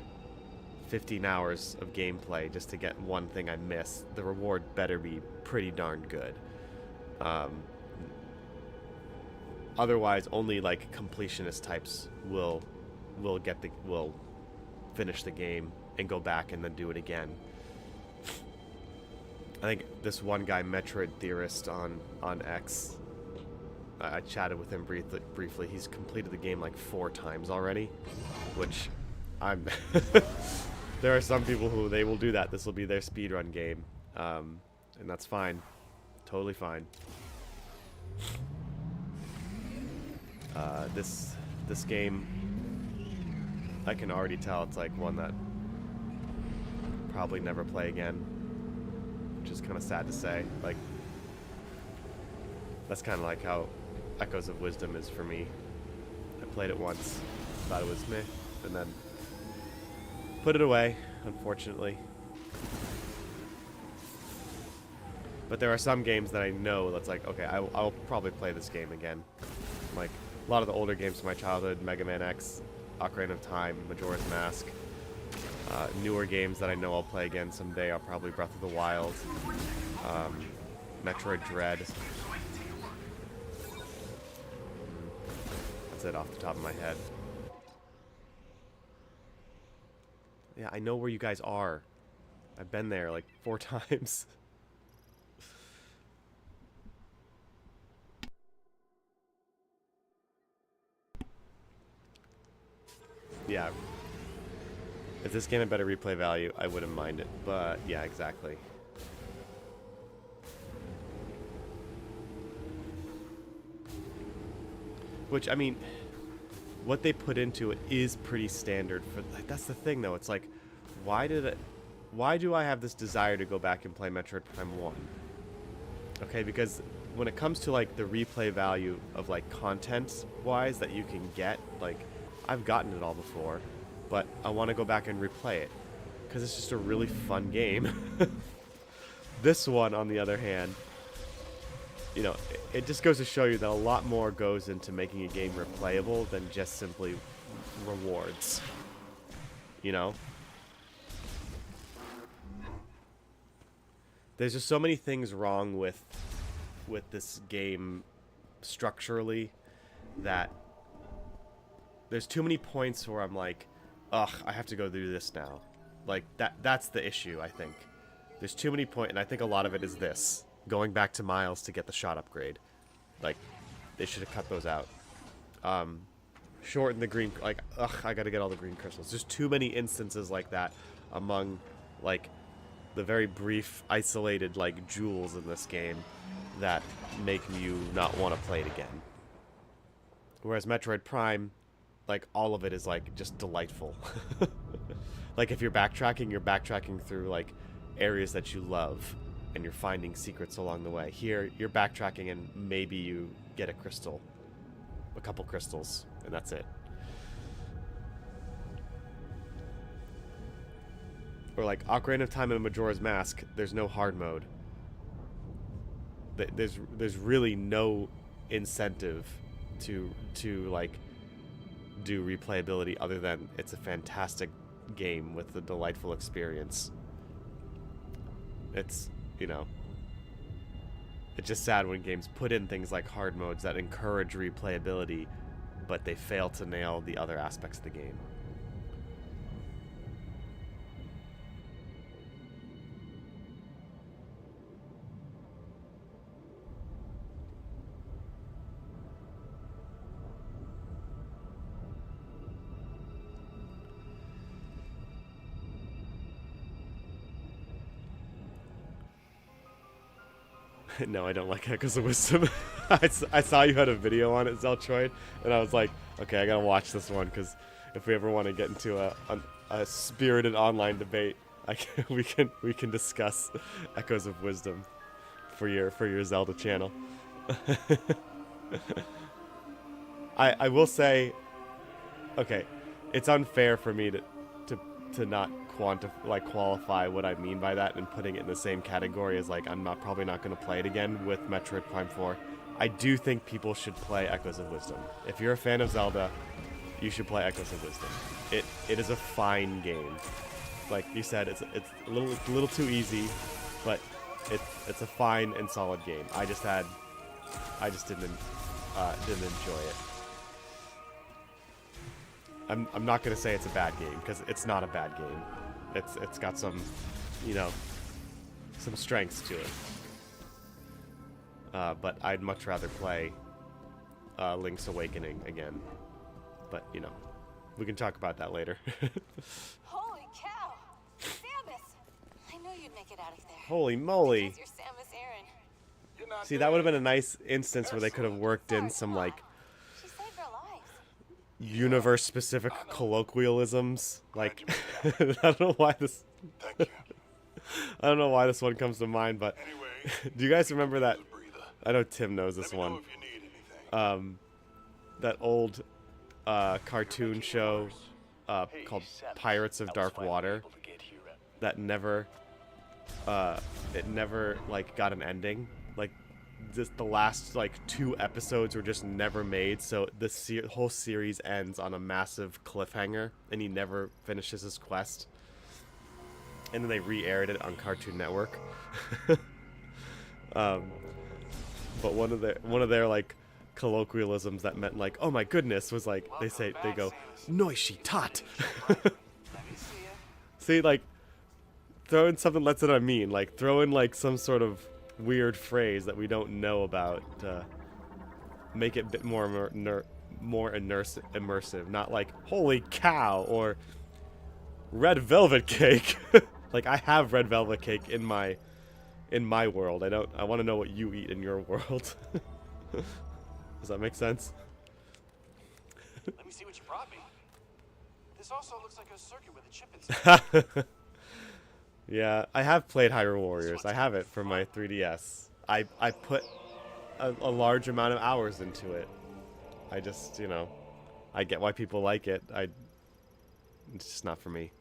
15 hours of gameplay just to get one thing I missed, the reward better be pretty darn good. Otherwise, only like completionist types will finish the game and go back and then do it again. I think this one guy, Metroid Theorist on X, I chatted with him briefly. He's completed the game like 4 times already, which I'm there are some people who they will do that. This will be their speedrun game. And that's fine. Totally fine. This game, I can already tell it's like one that I'll probably never play again, which is kind of sad to say. Like, that's kind of like how Echoes of Wisdom is for me. I played it once, thought it was meh, and then put it away, unfortunately. But there are some games that I know that's like, okay, I'll probably play this game again. Like, a lot of the older games from my childhood, Mega Man X, Ocarina of Time, Majora's Mask. Newer games that I know I'll play again someday are probably Breath of the Wild, Metroid Dread. That's it off the top of my head. Yeah, I know where you guys are. I've been there like 4 times. Yeah. If this game had better replay value, I wouldn't mind it. But, yeah, exactly. Which, I mean, what they put into it is pretty standard. For like, that's the thing, though. It's like, why do I have this desire to go back and play Metroid Prime 1? Okay, because when it comes to, like, the replay value of, like, content-wise that you can get, like, I've gotten it all before, but I want to go back and replay it because it's just a really fun game. This one, on the other hand, you know, it just goes to show you that a lot more goes into making a game replayable than just simply rewards. You know? There's just so many things wrong with this game structurally that there's too many points where I'm like, ugh, I have to go do this now. Like, that's the issue, I think. There's too many points, and I think a lot of it is this. Going back to Miles to get the shot upgrade. Like, they should have cut those out. Shorten the green, like, ugh, I gotta get all the green crystals. There's too many instances like that among, like, the very brief, isolated, like, jewels in this game that make you not want to play it again. Whereas Metroid Prime, like, all of it is, like, just delightful. Like, if you're backtracking through, like, areas that you love, and you're finding secrets along the way. Here, you're backtracking and maybe you get a crystal. A couple crystals, and that's it. Or, like, Ocarina of Time and Majora's Mask, there's no hard mode. There's really no incentive to like, do replayability other than it's a fantastic game with a delightful experience. It's, you know, it's just sad when games put in things like hard modes that encourage replayability, but they fail to nail the other aspects of the game. No, I don't like Echoes of Wisdom. I saw you had a video on it, Zeltroid, and I was like, okay, I gotta watch this one, because if we ever want to get into a spirited online debate, we can discuss Echoes of Wisdom for your Zelda channel. I will say, okay, it's unfair for me to not qualify what I mean by that and putting it in the same category as, like, I'm probably not going to play it again with Metroid Prime 4. I do think people should play Echoes of Wisdom. If you're a fan of Zelda, you should play Echoes of Wisdom. It is a fine game. Like you said, it's a little too easy, but it's a fine and solid game. I just didn't enjoy it. I'm not gonna say it's a bad game, because it's not a bad game. It's got some, you know, some strengths to it. But I'd much rather play Link's Awakening again. But, you know, We can talk about that later. Holy cow! Samus! I knew you'd make it out of there. Holy moly. Because you're Samus Aran. You're not See, that would have dead. been a nice instance where they could have worked in some, like, She saved our lives. universe-specific colloquialisms. Like, I don't know why this... Thank you. I don't know why this one comes to mind, but... Anyway, Do you guys remember that... use a breather. I know Tim knows this Let me know one. if you need anything. That old cartoon show called Pirates of Dark Water that never it never like got an ending. Like just the last like 2 episodes were just never made, so the whole series ends on a massive cliffhanger and he never finishes his quest. And then they re-aired it on Cartoon Network. But one of their like colloquialisms that meant like, oh my goodness, was like they go noishi tat. See, like throw in something lets it I mean, like throw in like some sort of weird phrase that we don't know about, make it a bit more immersive, not like holy cow or red velvet cake. Like I have red velvet cake in my world. I want to know what you eat in your world. Does that make sense? Let me see what you brought me. This also looks like a circuit with a chip inside. Yeah, I have played Hyrule Warriors. I have it for my 3DS. I put a large amount of hours into it. I just, you know, I get why people like it. It's just not for me.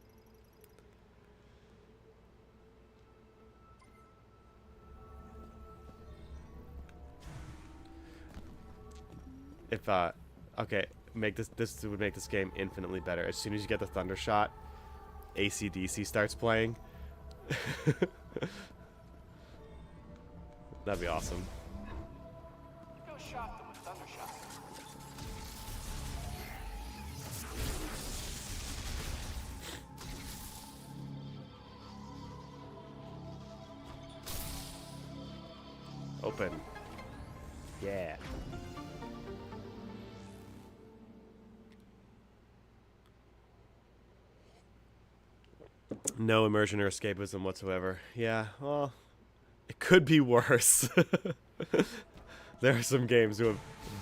If okay, this would make this game infinitely better. As soon as you get the thunder shot, AC/DC starts playing. That'd be awesome. Go shock them with thunder shots. Open. Yeah. No immersion or escapism whatsoever. Yeah, well, it could be worse. There are some games who have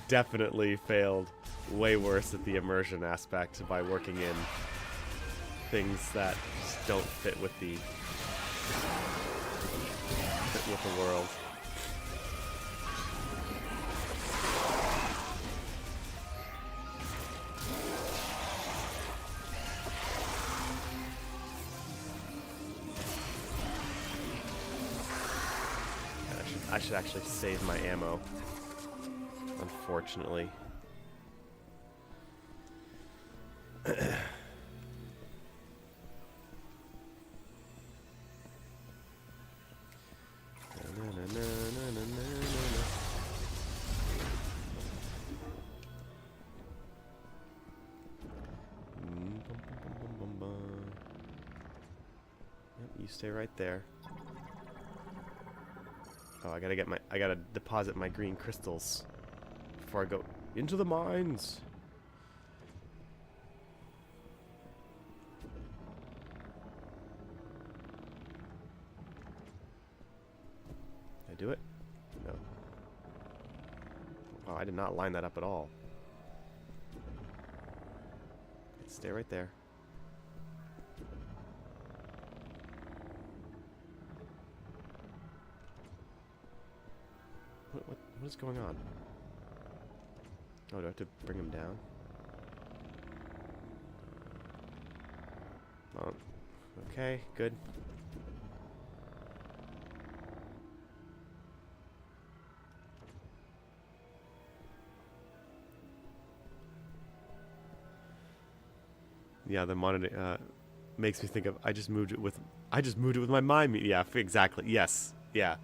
definitely failed way worse at the immersion aspect by working in things that just don't fit with the world. I should actually save my ammo. Unfortunately. Yep, you stay right there. Oh, I gotta deposit my green crystals before I go into the mines. Did I do it? No. Oh, I did not line that up at all. Stay right there. What is going on? Oh, do I have to bring him down? Oh, okay, good. Yeah, the monitor makes me think of I just moved it with my mind. Yeah, exactly. Yes. Yeah.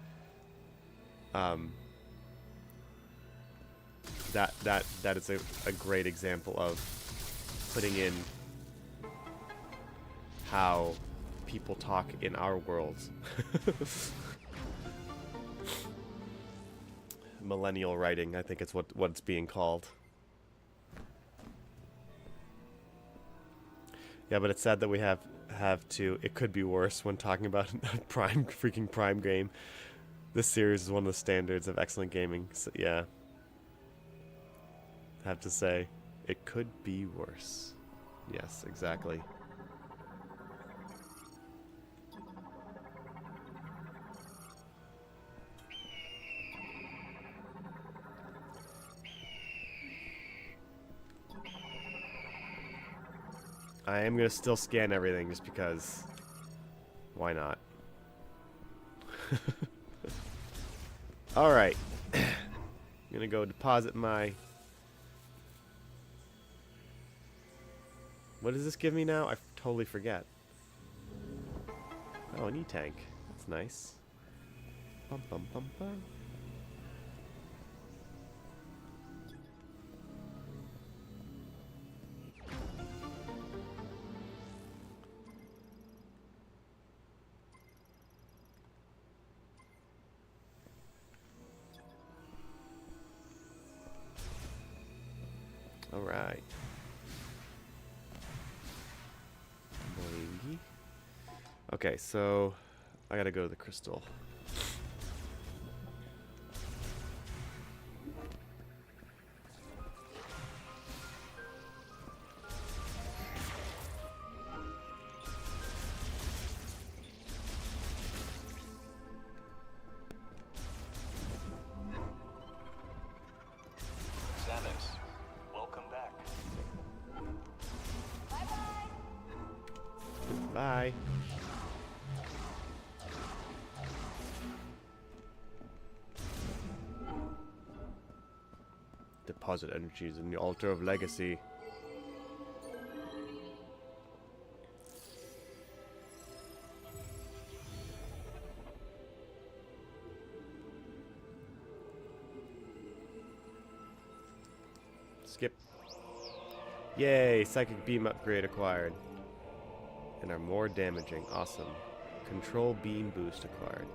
That is a great example of putting in how people talk in our worlds. Millennial writing, I think it's what it's being called. Yeah, but it's sad that we have to. It could be worse when talking about a freaking Prime game. This series is one of the standards of excellent gaming. So, yeah. I have to say, it could be worse. Yes, exactly. I am going to still scan everything just because. Why not? Alright. I'm going to go deposit my... What does this give me now? I totally forget. Oh, an E-tank. That's nice. Bum, bum, bum, bum. Alright. Okay, so I gotta go to the crystal. Samus, welcome back. Bye. Deposit energies in the altar of legacy. Skip. Yay! Psychic beam upgrade acquired. And are more damaging. Awesome. Control beam boost acquired.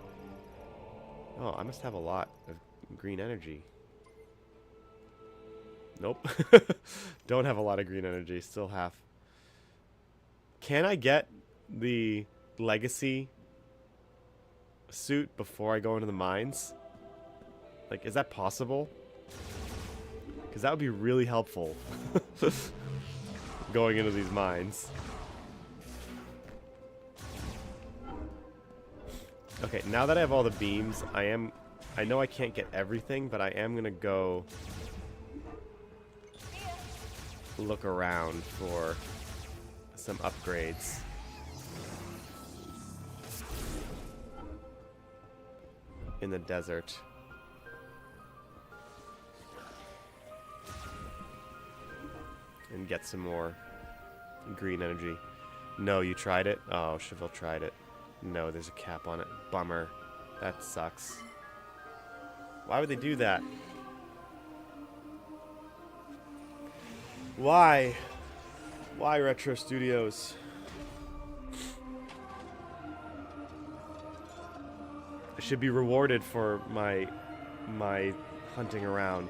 Oh, I must have a lot of green energy. Nope. Don't have a lot of green energy. Still half. Can I get the legacy suit before I go into the mines? Like, is that possible? Because that would be really helpful. Going into these mines. Okay, now that I have all the beams, I know I can't get everything, but I am gonna go look around for some upgrades. In the desert. And get some more green energy. No, you tried it? Oh, Chevelle tried it. No, there's a cap on it. Bummer. That sucks. Why would they do that? Why? Why Retro Studios? I should be rewarded for my hunting around.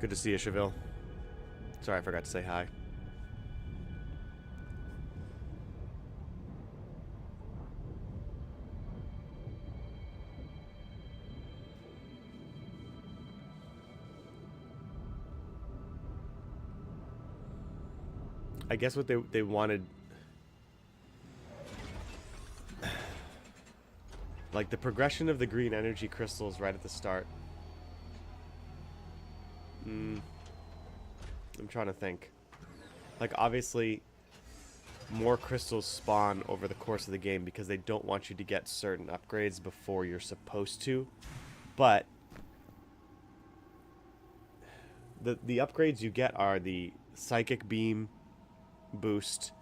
Good to see you, Chevelle. Sorry, I forgot to say hi. I guess what they wanted, like the progression of the green energy crystals right at the start. I'm trying to think. Like, obviously, more crystals spawn over the course of the game because they don't want you to get certain upgrades before you're supposed to. But the upgrades you get are the psychic beam boost,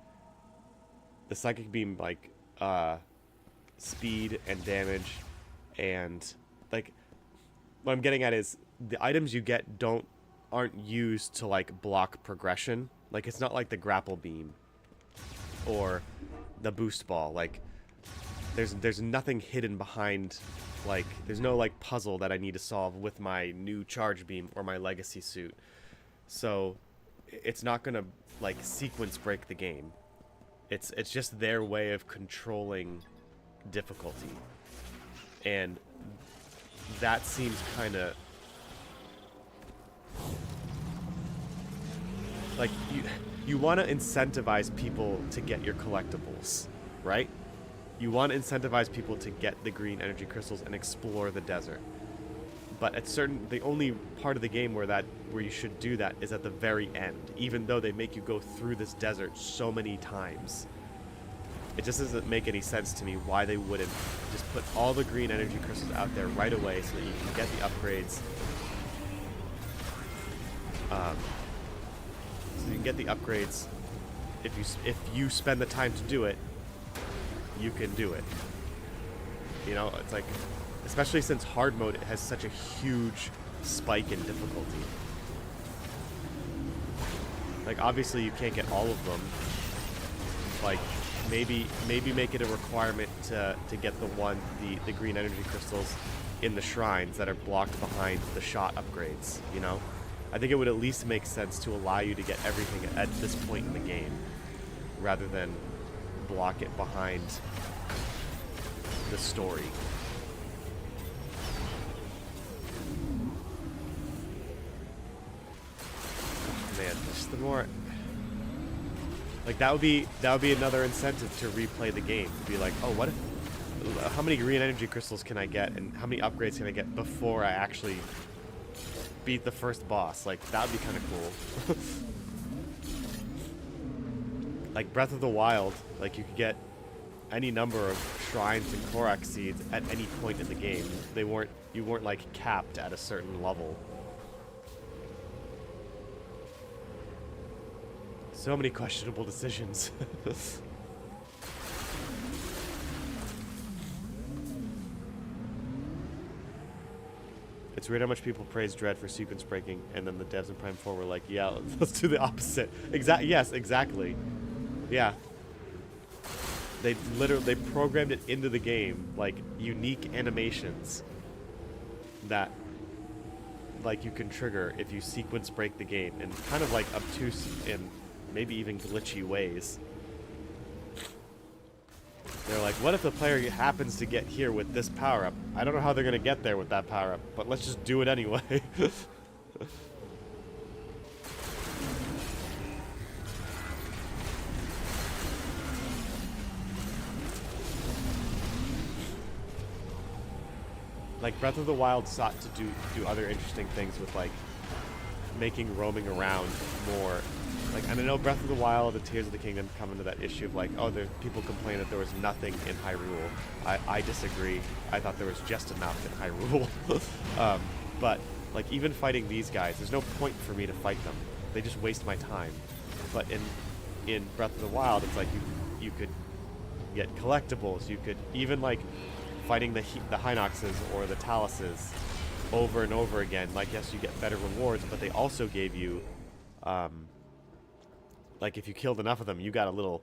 the psychic beam, like, speed and damage, and, like, what I'm getting at is the items you get don't aren't used to like block progression. Like it's not like the grapple beam or the boost ball. Like there's nothing hidden behind, like there's no like puzzle that I need to solve with my new charge beam or my legacy suit. So it's not gonna like sequence break the game. It's just their way of controlling difficulty, and that seems kind of like you want to incentivize people to get your collectibles, right? You want to incentivize people to get the green energy crystals and explore the desert. But at the only part of the game where you should do that is at the very end, even though they make you go through this desert so many times. It just doesn't make any sense to me why they wouldn't just put all the green energy crystals out there right away so that you can get the upgrades. So you can get the upgrades. If you spend the time to do it, you can do it. You know, it's like, especially since hard mode has such a huge spike in difficulty. Like obviously you can't get all of them. Like maybe make it a requirement to get the green energy crystals in the shrines that are blocked behind the shot upgrades, you know? I think it would at least make sense to allow you to get everything at this point in the game rather than block it behind the story. Man, just the more like that would be another incentive to replay the game. To be like, oh, what if, how many green energy crystals can I get and how many upgrades can I get before I actually beat the first boss? Like that would be kind of cool. Like Breath of the Wild, like you could get any number of shrines and Korok seeds at any point in the game. You weren't like capped at a certain level. So many questionable decisions. It's weird how much people praise Dread for sequence breaking, and then the devs in Prime 4 were like, yeah, let's do the opposite. Yes, exactly. Yeah. They programmed it into the game, like unique animations that like you can trigger if you sequence break the game in kind of like obtuse and maybe even glitchy ways. They're like, what if the player happens to get here with this power-up? I don't know how they're going to get there with that power-up, but let's just do it anyway. Like, Breath of the Wild sought to do other interesting things with, like, making roaming around more. Like, and I know Breath of the Wild and Tears of the Kingdom come into that issue of, like, oh, people complain that there was nothing in Hyrule. I disagree. I thought there was just enough in Hyrule. But, like, even fighting these guys, there's no point for me to fight them. They just waste my time. But in Breath of the Wild, it's like you could get collectibles. You could even, like, fighting the Hinoxes or the Taluses over and over again. Like, yes, you get better rewards, but they also gave you, like, if you killed enough of them, you got a little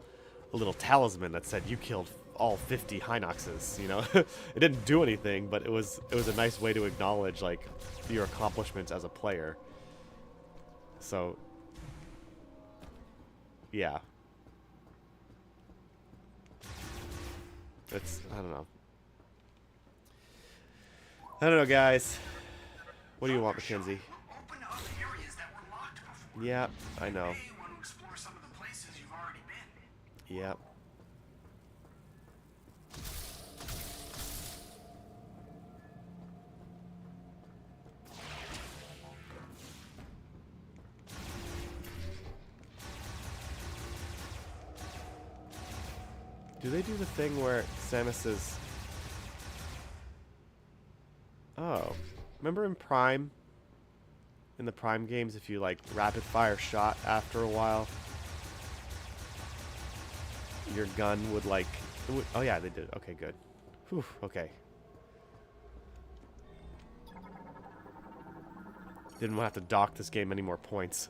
talisman that said you killed all 50 Hinoxes. You know, it didn't do anything, but it was a nice way to acknowledge, like, your accomplishments as a player. So, yeah, it's, I don't know. I don't know, guys. What do you want, Mackenzie? Open up areas that were locked before. Yeah, I know. You may want to explore some of the places you've already been. Yep. Do they do the thing where Samus is... Oh. Remember in Prime? In the Prime games, if you, like, rapid-fire shot after a while, your gun would, like... oh, yeah, they did. Okay, good. Whew, okay. Didn't want to have to dock this game any more points.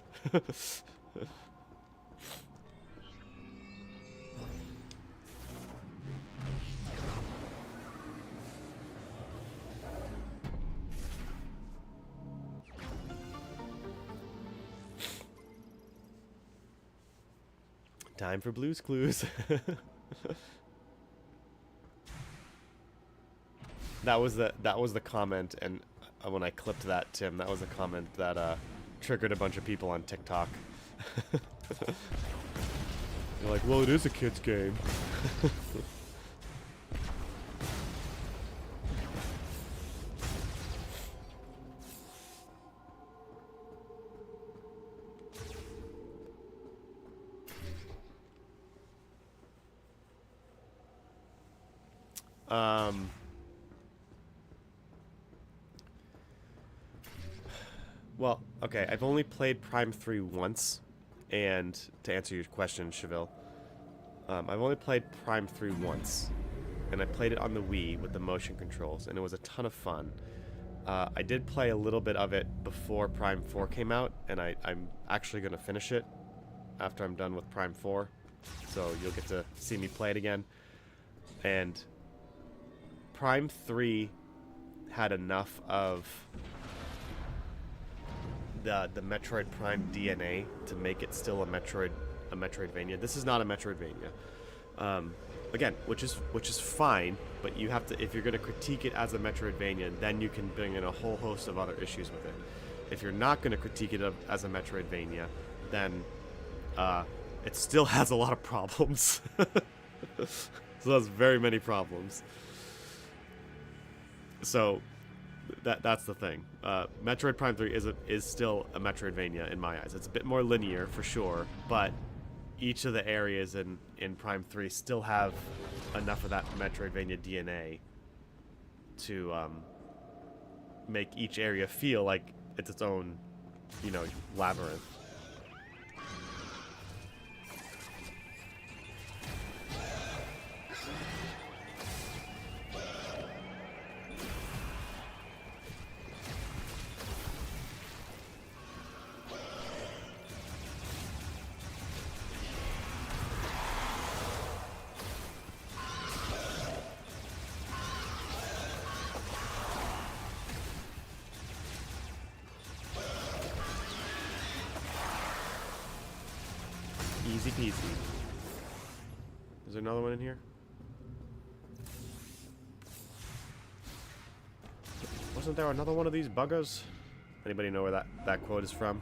Time for Blue's Clues. That was the comment, and when I clipped that, Tim, that was a comment that triggered a bunch of people on TikTok. They're like, well, it is a kid's game. Well, okay, I've only played Prime 3 once, and to answer your question, Cheville, I've only played Prime 3 once, and I played it on the Wii with the motion controls, and it was a ton of fun. I did play a little bit of it before Prime 4 came out, and I'm actually going to finish it after I'm done with Prime 4, so you'll get to see me play it again. And Prime 3 had enough of the Metroid Prime DNA to make it still a Metroidvania. This is not a Metroidvania. Again, which is fine, but you have to, if you're going to critique it as a Metroidvania, then you can bring in a whole host of other issues with it. If you're not going to critique it as a Metroidvania, then it still has a lot of problems. So it has very many problems. So that's the thing. Metroid Prime 3 is still a Metroidvania in my eyes. It's a bit more linear for sure, but each of the areas in Prime 3 still have enough of that Metroidvania DNA to make each area feel like it's its own, labyrinth. Easy peasy. Is there another one in here? Wasn't there another one of these buggers? Anybody know where that quote is from?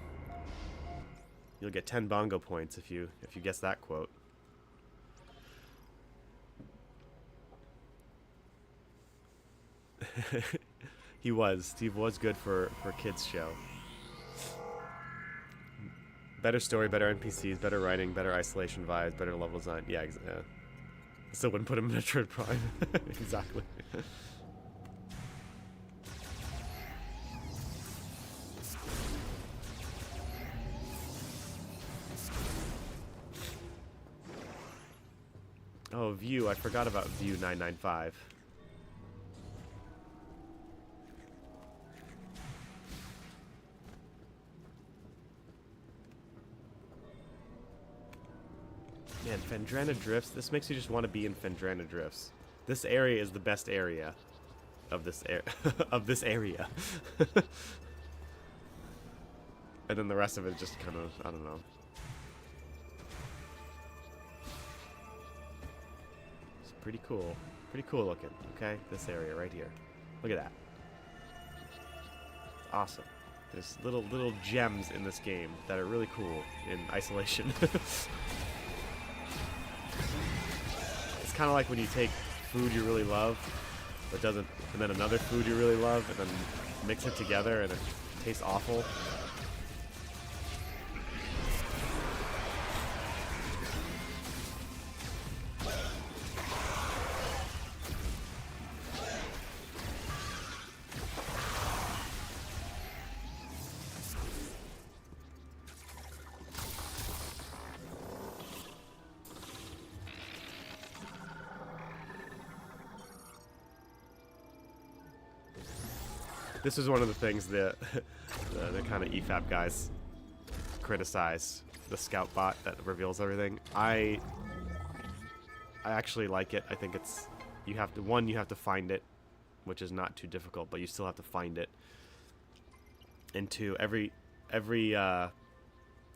You'll get 10 bongo points if you guess that quote. Steve was good for a kids show. Better story, better NPCs, better writing, better isolation vibes, better level design. Yeah, I still wouldn't put him in Metroid Prime. Exactly. Oh, View. I forgot about View 995. Man, Fendrana Drifts. This makes you just want to be in Fendrana Drifts. This area is the best area of this area. And then the rest of it just kind of, I don't know. It's pretty cool. Pretty cool looking, okay? This area right here. Look at that. Awesome. There's little gems in this game that are really cool in isolation. It's kind of like when you take food you really love, but doesn't, and then another food you really love, and then mix it together, and it tastes awful. this is one of the things that the kind of EFAP guys criticize, the scout bot that reveals everything. I actually like it. I think it's, you have to find it, which is not too difficult, but you still have to find it. And two, every I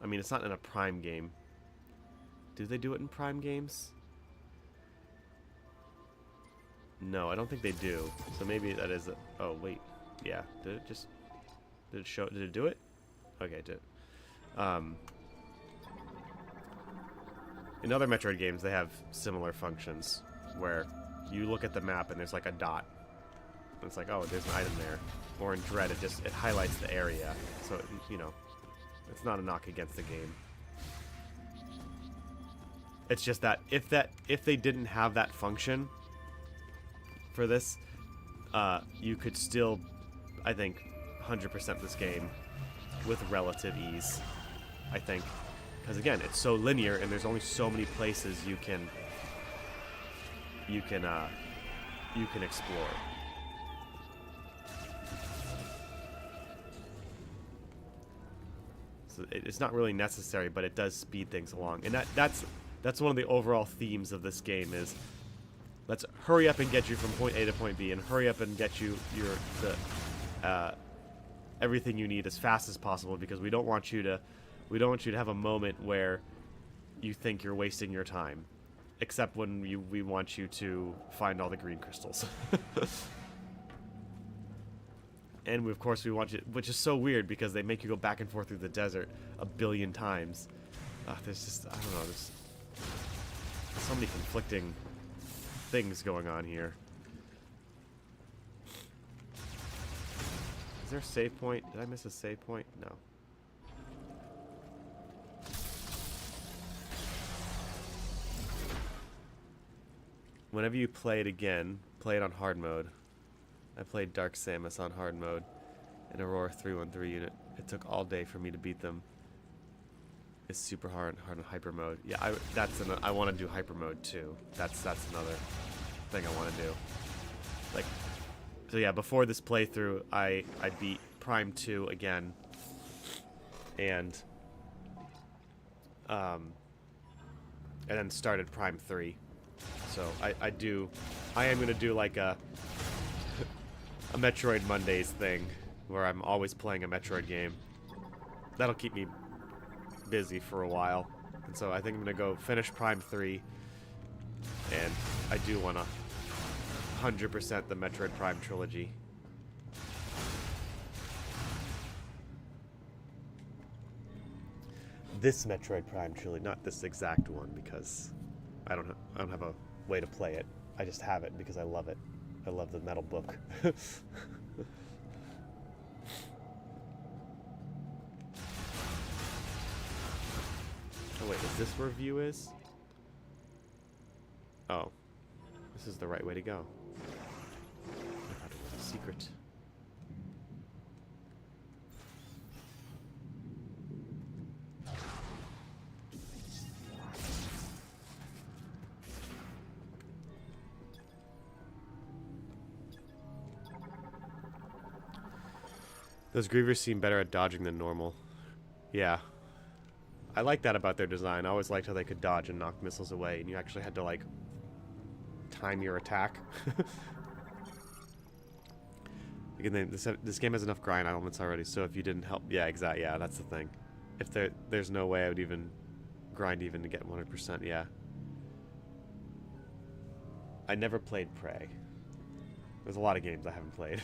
mean, it's not in a Prime game. Do they do it in Prime games? No, I don't think they do. So maybe that is a, oh wait, yeah. Did it do it? Okay, it did. In other Metroid games, they have similar functions where you look at the map and there's like a dot. And it's like, oh, there's an item there. Or in Dread, it highlights the area. So, you know, it's not a knock against the game. It's just that if they didn't have that function for this, you could still, I think, 100% this game with relative ease. I think, because again, it's so linear, and there's only so many places you can explore. So it's not really necessary, but it does speed things along, and that's one of the overall themes of this game is, let's hurry up and get you from point A to point B, and hurry up and get you everything you need as fast as possible, because we don't want you to have a moment where you think you're wasting your time, except when we want you to find all the green crystals. And of course we want you, which is so weird because they make you go back and forth through the desert a billion times. There's just, I don't know, there's so many conflicting things going on here. Is there a save point? Did I miss a save point? No. Whenever you play it again, play it on hard mode. I played Dark Samus on hard mode in Aurora 313 unit. It took all day for me to beat them. It's super hard on hyper mode. Yeah, I want to do hyper mode too. That's another thing I want to do. Like, so yeah, before this playthrough, I beat Prime 2 again, and then started Prime 3. So I am gonna do like a Metroid Mondays thing, where I'm always playing a Metroid game. That'll keep me busy for a while. And so I think I'm gonna go finish Prime 3, and I do want to 100% the Metroid Prime trilogy. This Metroid Prime trilogy, not this exact one, because I don't have a way to play it. I just have it because I love it. I love the metal book. Oh wait, is this where view is? Oh. This is the right way to go. I thought it was a secret. Those Grievers seem better at dodging than normal. Yeah. I like that about their design. I always liked how they could dodge and knock missiles away, and you actually had to, like, time your attack. Again, this game has enough grind elements already, so if you didn't help... Yeah, exactly. Yeah, that's the thing. If there's no way I would even grind even to get 100%, yeah. I never played Prey. There's a lot of games I haven't played.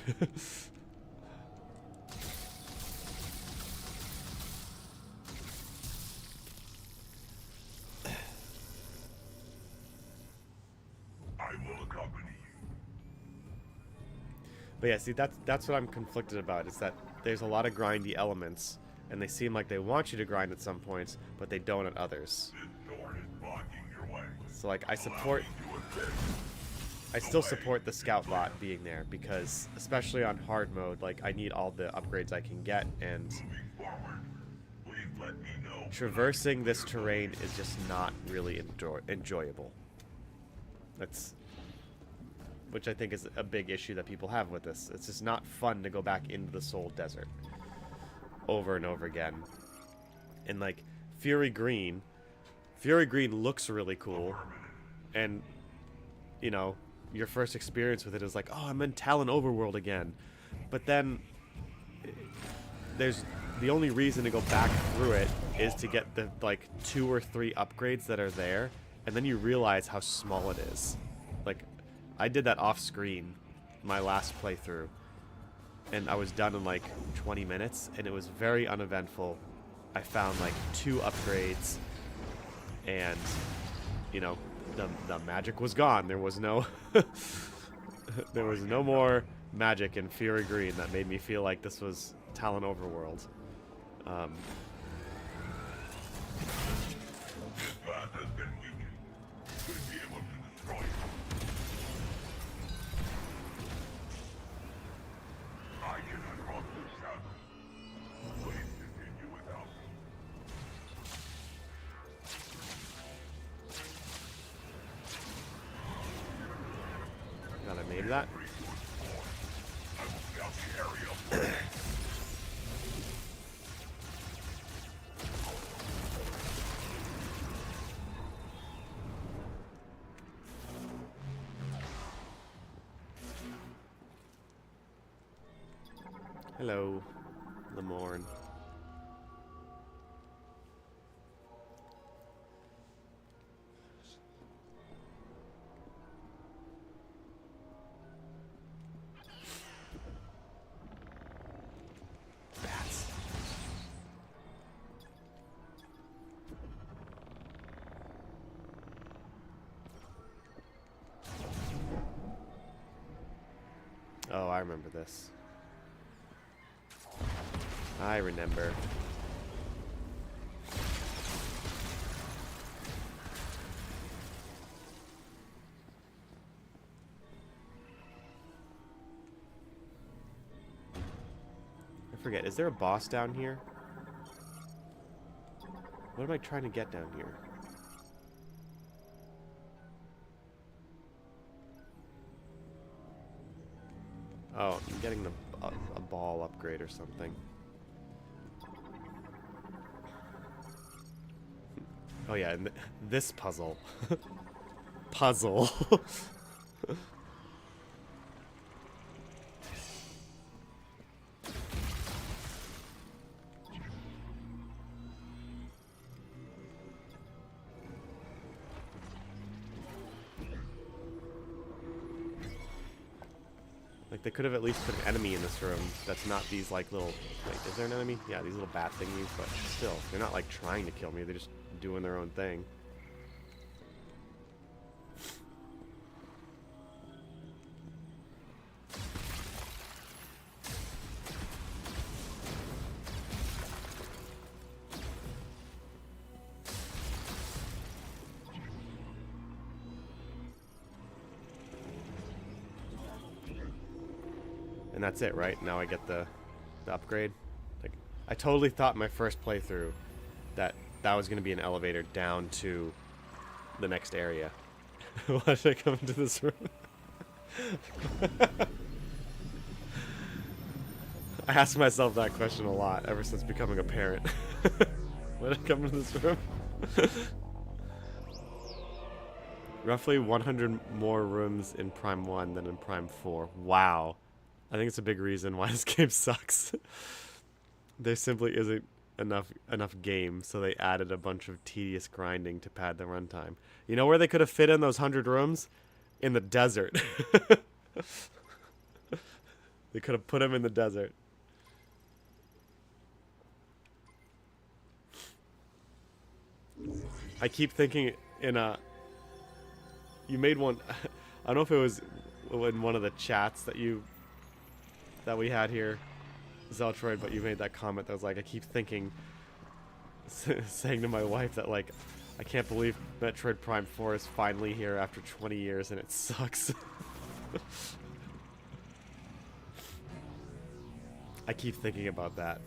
But yeah, see, that's what I'm conflicted about, is that there's a lot of grindy elements, and they seem like they want you to grind at some points, but they don't at others. So, like, I still support the scout bot being there, because, especially on hard mode, like, I need all the upgrades I can get, and traversing this terrain is just not really enjoyable. which I think is a big issue that people have with this. It's just not fun to go back into the Soul Desert over and over again. And like Fury Green looks really cool, and you know, your first experience with it is like, oh, I'm in Talon Overworld again. But then there's the only reason to go back through it is to get the like 2 or 3 upgrades that are there, and then you realize how small it is. Like, I did that off screen my last playthrough, and I was done in like 20 minutes, and it was very uneventful. I found like 2 upgrades, and you know, the magic was gone. There was no there was no more magic in Fury Green that made me feel like this was Talon Overworld. Glad I made that. Hello, Lemorne. Bats. Oh, I remember this. I remember. I forget, is there a boss down here? What am I trying to get down here? Oh, I'm getting a ball upgrade or something. Oh yeah, and this puzzle. Puzzle. Like, they could have at least put an enemy in this room that's not these, like, little... Like, is there an enemy? Yeah, these little bat thingies, but still. They're not, like, trying to kill me. They're just doing their own thing. And that's it, right? Now I get the upgrade. Like, I totally thought in my first playthrough that was going to be an elevator down to the next area. Why should I come into this room? I ask myself that question a lot ever since becoming a parent. Why did I come into this room? Roughly 100 more rooms in Prime 1 than in Prime 4. Wow. I think it's a big reason why this game sucks. There simply isn't enough game, so they added a bunch of tedious grinding to pad the runtime. You know where they could have fit in those 100 rooms? In the desert. They could have put them in the desert. I keep thinking in a... You made one... I don't know if it was in one of the chats that we had here, Zeltroid, but you made that comment that was like, I keep thinking, saying to my wife that, like, I can't believe Metroid Prime 4 is finally here after 20 years and it sucks. I keep thinking about that.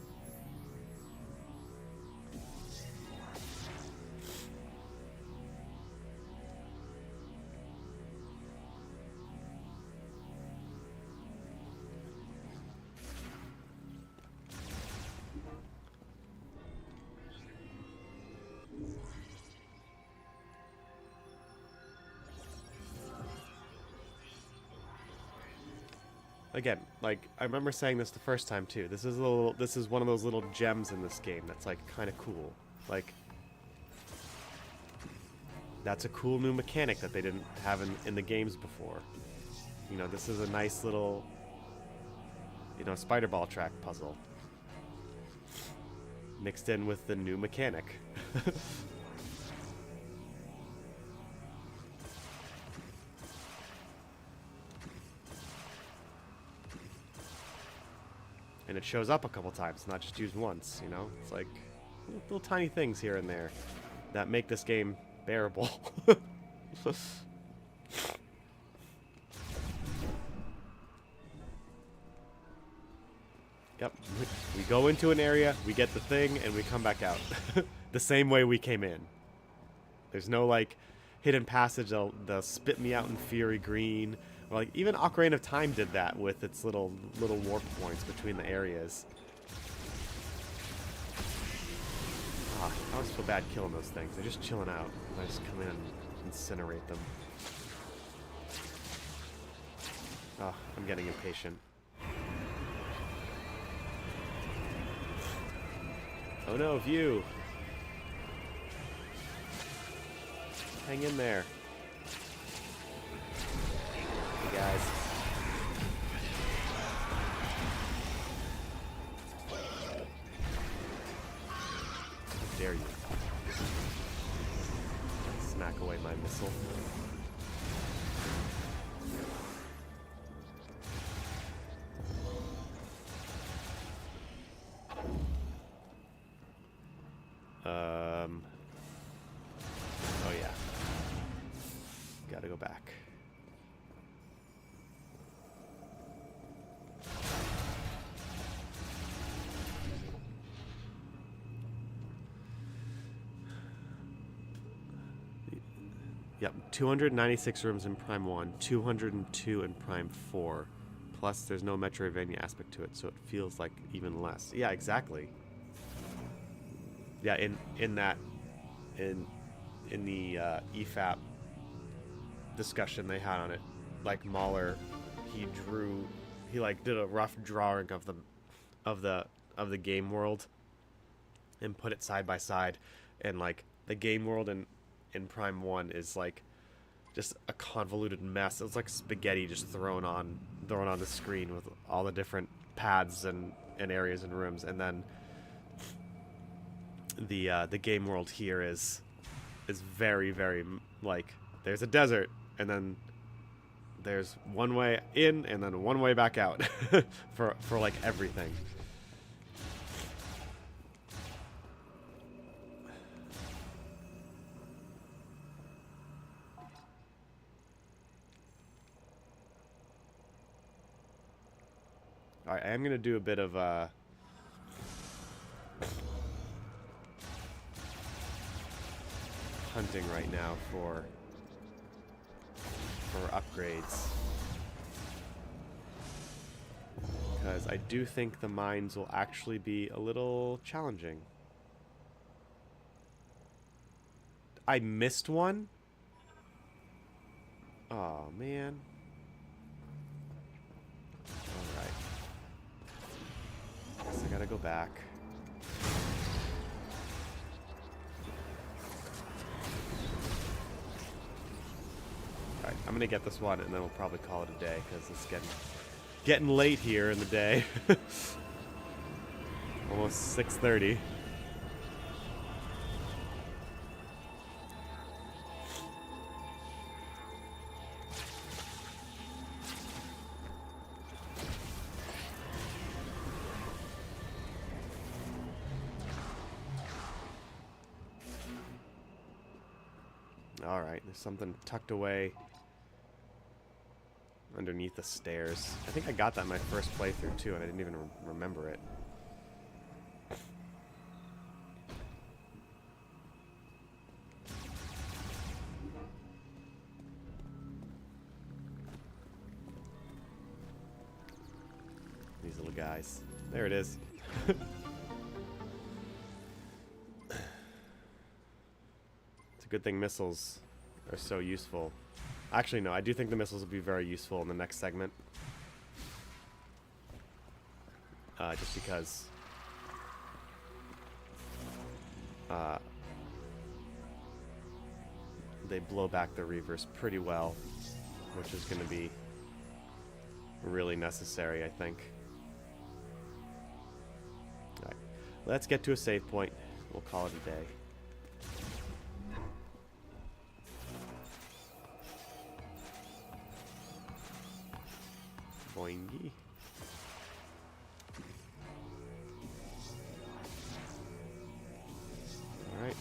again, like I remember saying this the first time too. This is one of those little gems in this game that's like kind of cool. Like that's a cool new mechanic that they didn't have in the games before. You know, this is a nice little, you know, spider ball track puzzle mixed in with the new mechanic. And it shows up a couple times, not just used once, you know? It's like little tiny things here and there that make this game bearable. Yep, we go into an area, we get the thing, and we come back out. The same way we came in. There's no, like, hidden passage they'll spit me out in Fury Green. Or, like, even Ocarina of Time did that with its little warp points between the areas. Ah, I always feel bad killing those things. They're just chilling out. I just come in and incinerate them. Oh, I'm getting impatient. Oh no, view! Hang in there. Hey guys. How dare you? Smack away my missile. Oh yeah. Gotta go back. Yep, 296 rooms in Prime 1, 202 in Prime 4. Plus, there's no Metroidvania aspect to it, so it feels like even less. Yeah, exactly. Yeah, in the EFAP discussion they had on it, like Mahler, he did a rough drawing of the game world and put it side by side, and like the game world in Prime 1 is like just a convoluted mess. It's like spaghetti just thrown on the screen with all the different paths and areas and rooms, and then the game world here is very, very, like, there's a desert, and then there's one way in, and then one way back out for like everything. Alright, I am gonna do a bit of hunting right now for upgrades, because I do think the mines will actually be a little challenging. I missed one? Oh man. Alright. Guess I gotta go back. Alright, I'm gonna get this one, and then we'll probably call it a day, because it's getting late here in the day. Almost 6:30. Alright, there's something tucked away underneath the stairs. I think I got that in my first playthrough too, and I didn't even remember it. These little guys. There it is. It's a good thing missiles are so useful. Actually, no, I do think the missiles will be very useful in the next segment. just because they blow back the reavers pretty well, which is going to be really necessary, I think. Alright, let's get to a save point. We'll call it a day. Boingy. Alright.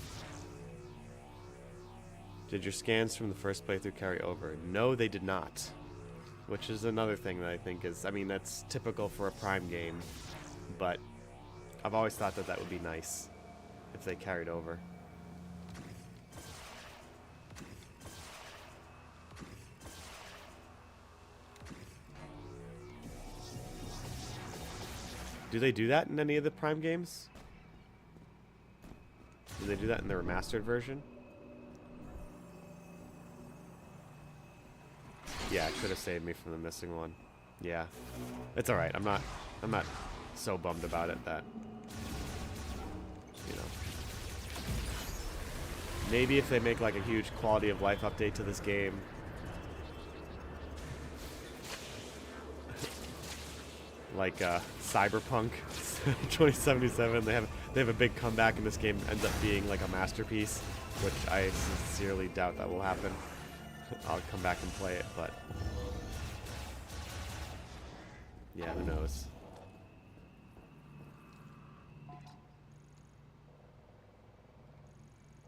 Did your scans from the first playthrough carry over? No, they did not. Which is another thing that I think is, I mean, that's typical for a Prime game, but I've always thought that that would be nice if they carried over. Do they do that in any of the Prime games? Do they do that in the remastered version? Yeah, it should have saved me from the missing one. Yeah. It's alright. I'm not so bummed about it that, you know. Maybe if they make like a huge quality of life update to this game. Like Cyberpunk 2077, they have a big comeback and this game ends up being like a masterpiece, which I sincerely doubt that will happen. I'll come back and play it, but yeah, who knows.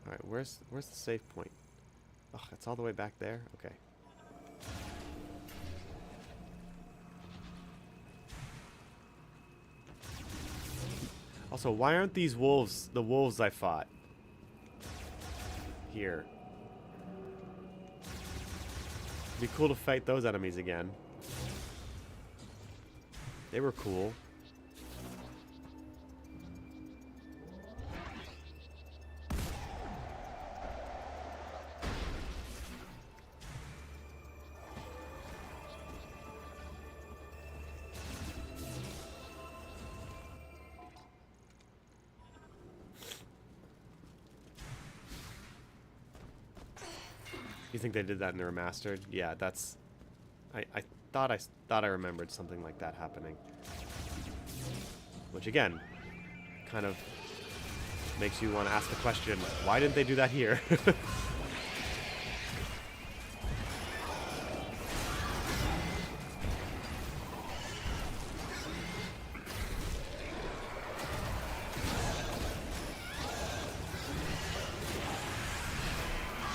Alright, where's the save point? Oh, it's all the way back there? Okay. Also, why aren't these wolves the wolves I fought? Here. It'd be cool to fight those enemies again. They were cool. You think they did that in the remastered? Yeah, that's. I thought I remembered something like that happening. Which again, kind of makes you want to ask the question: why didn't they do that here?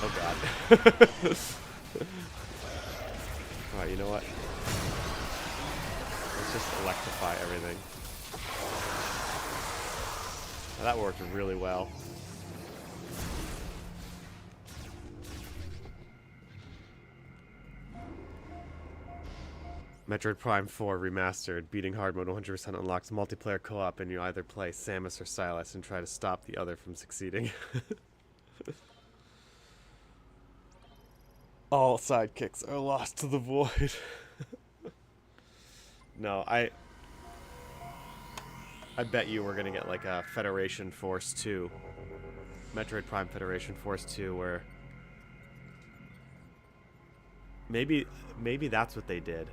Oh god. Alright, you know what? Let's just electrify everything. Now, that worked really well. Metroid Prime 4 Remastered. Beating hard mode 100% unlocks multiplayer co-op, and you either play Samus or Silas and try to stop the other from succeeding. All sidekicks are lost to the void. No, I bet you we're gonna get like a Federation Force 2. Metroid Prime Federation Force 2 where maybe that's what they did.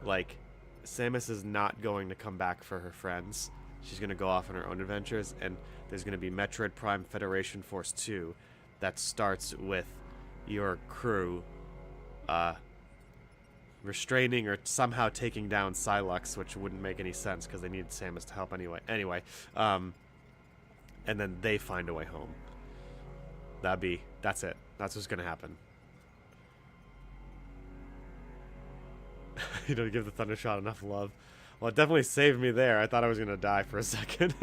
Like, Samus is not going to come back for her friends. She's gonna go off on her own adventures, and there's gonna be Metroid Prime Federation Force 2 that starts with your crew restraining or somehow taking down Silux, which wouldn't make any sense because they needed Samus to help anyway. And then they find a way home. That's it. That's what's gonna happen. You don't give the Thunder Shot enough love. Well, it definitely saved me there. I thought I was gonna die for a second.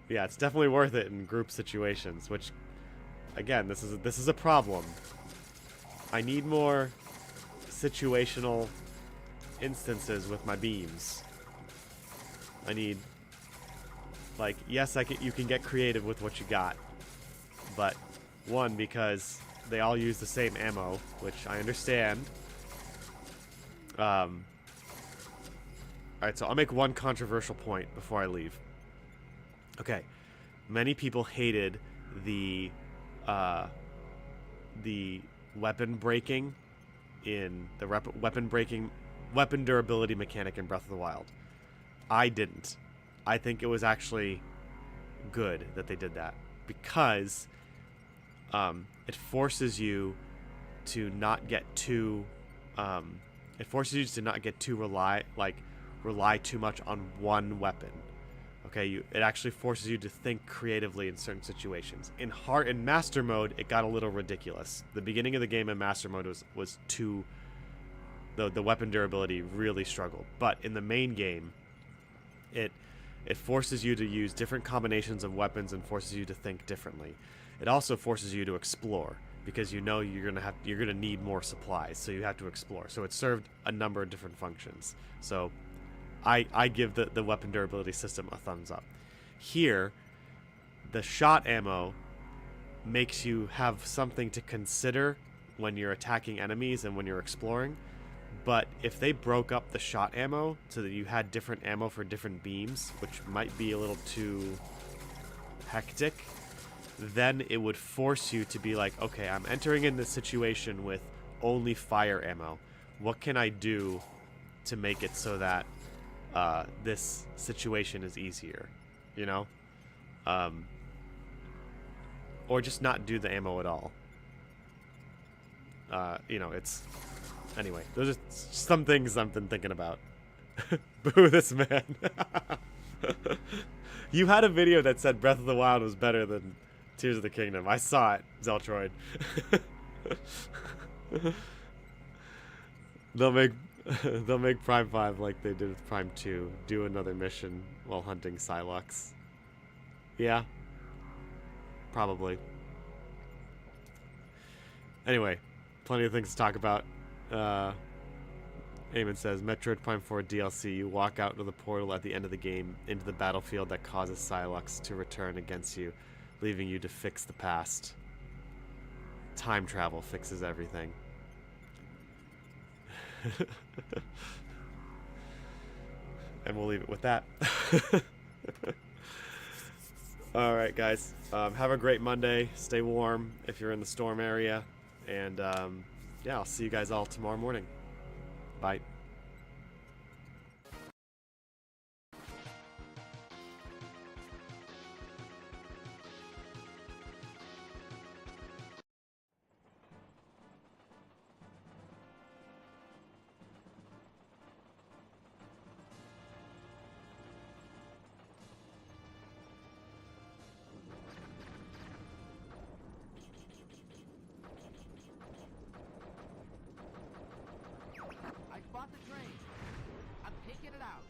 Yeah, it's definitely worth it in group situations, which again, this is a problem. I need more situational instances with my beams. I need, like, yes, you can get creative with what you got, but one, because they all use the same ammo, which I understand. Alright, so I'll make one controversial point before I leave. Okay. Many people hated the weapon breaking in the weapon durability mechanic in Breath of the Wild. I didn't. I think it was actually good that they did that because it forces you to not get too rely too much on one weapon. Okay, it actually forces you to think creatively in certain situations. In Master Mode, it got a little ridiculous. The beginning of the game in Master Mode was too... The weapon durability really struggled. But in the main game, it forces you to use different combinations of weapons and forces you to think differently. It also forces you to explore because you know you're gonna need more supplies, so you have to explore. So it served a number of different functions. So I give the weapon durability system a thumbs up. Here, the shot ammo makes you have something to consider when you're attacking enemies and when you're exploring. But if they broke up the shot ammo so that you had different ammo for different beams, which might be a little too hectic, then it would force you to be like, okay, I'm entering in this situation with only fire ammo. What can I do to make it so that this situation is easier, you know? Or just not do the ammo at all. You know, it's... Anyway, those are some things I've been thinking about. Boo this man. You had a video that said Breath of the Wild was better than Tears of the Kingdom. I saw it, Zeltroid. They'll make Prime 5 like they did with Prime 2. Do another mission while hunting Psylocke. Yeah. Probably. Anyway, plenty of things to talk about. Eamon says, Metroid Prime 4 DLC, you walk out of the portal at the end of the game into the battlefield that causes Psylocke to return against you, leaving you to fix the past. Time travel fixes everything. And we'll leave it with that. Alright, guys. Have a great Monday. Stay warm if you're in the storm area. And, yeah, I'll see you guys all tomorrow morning. Bye. I bought the train. I'm taking it out.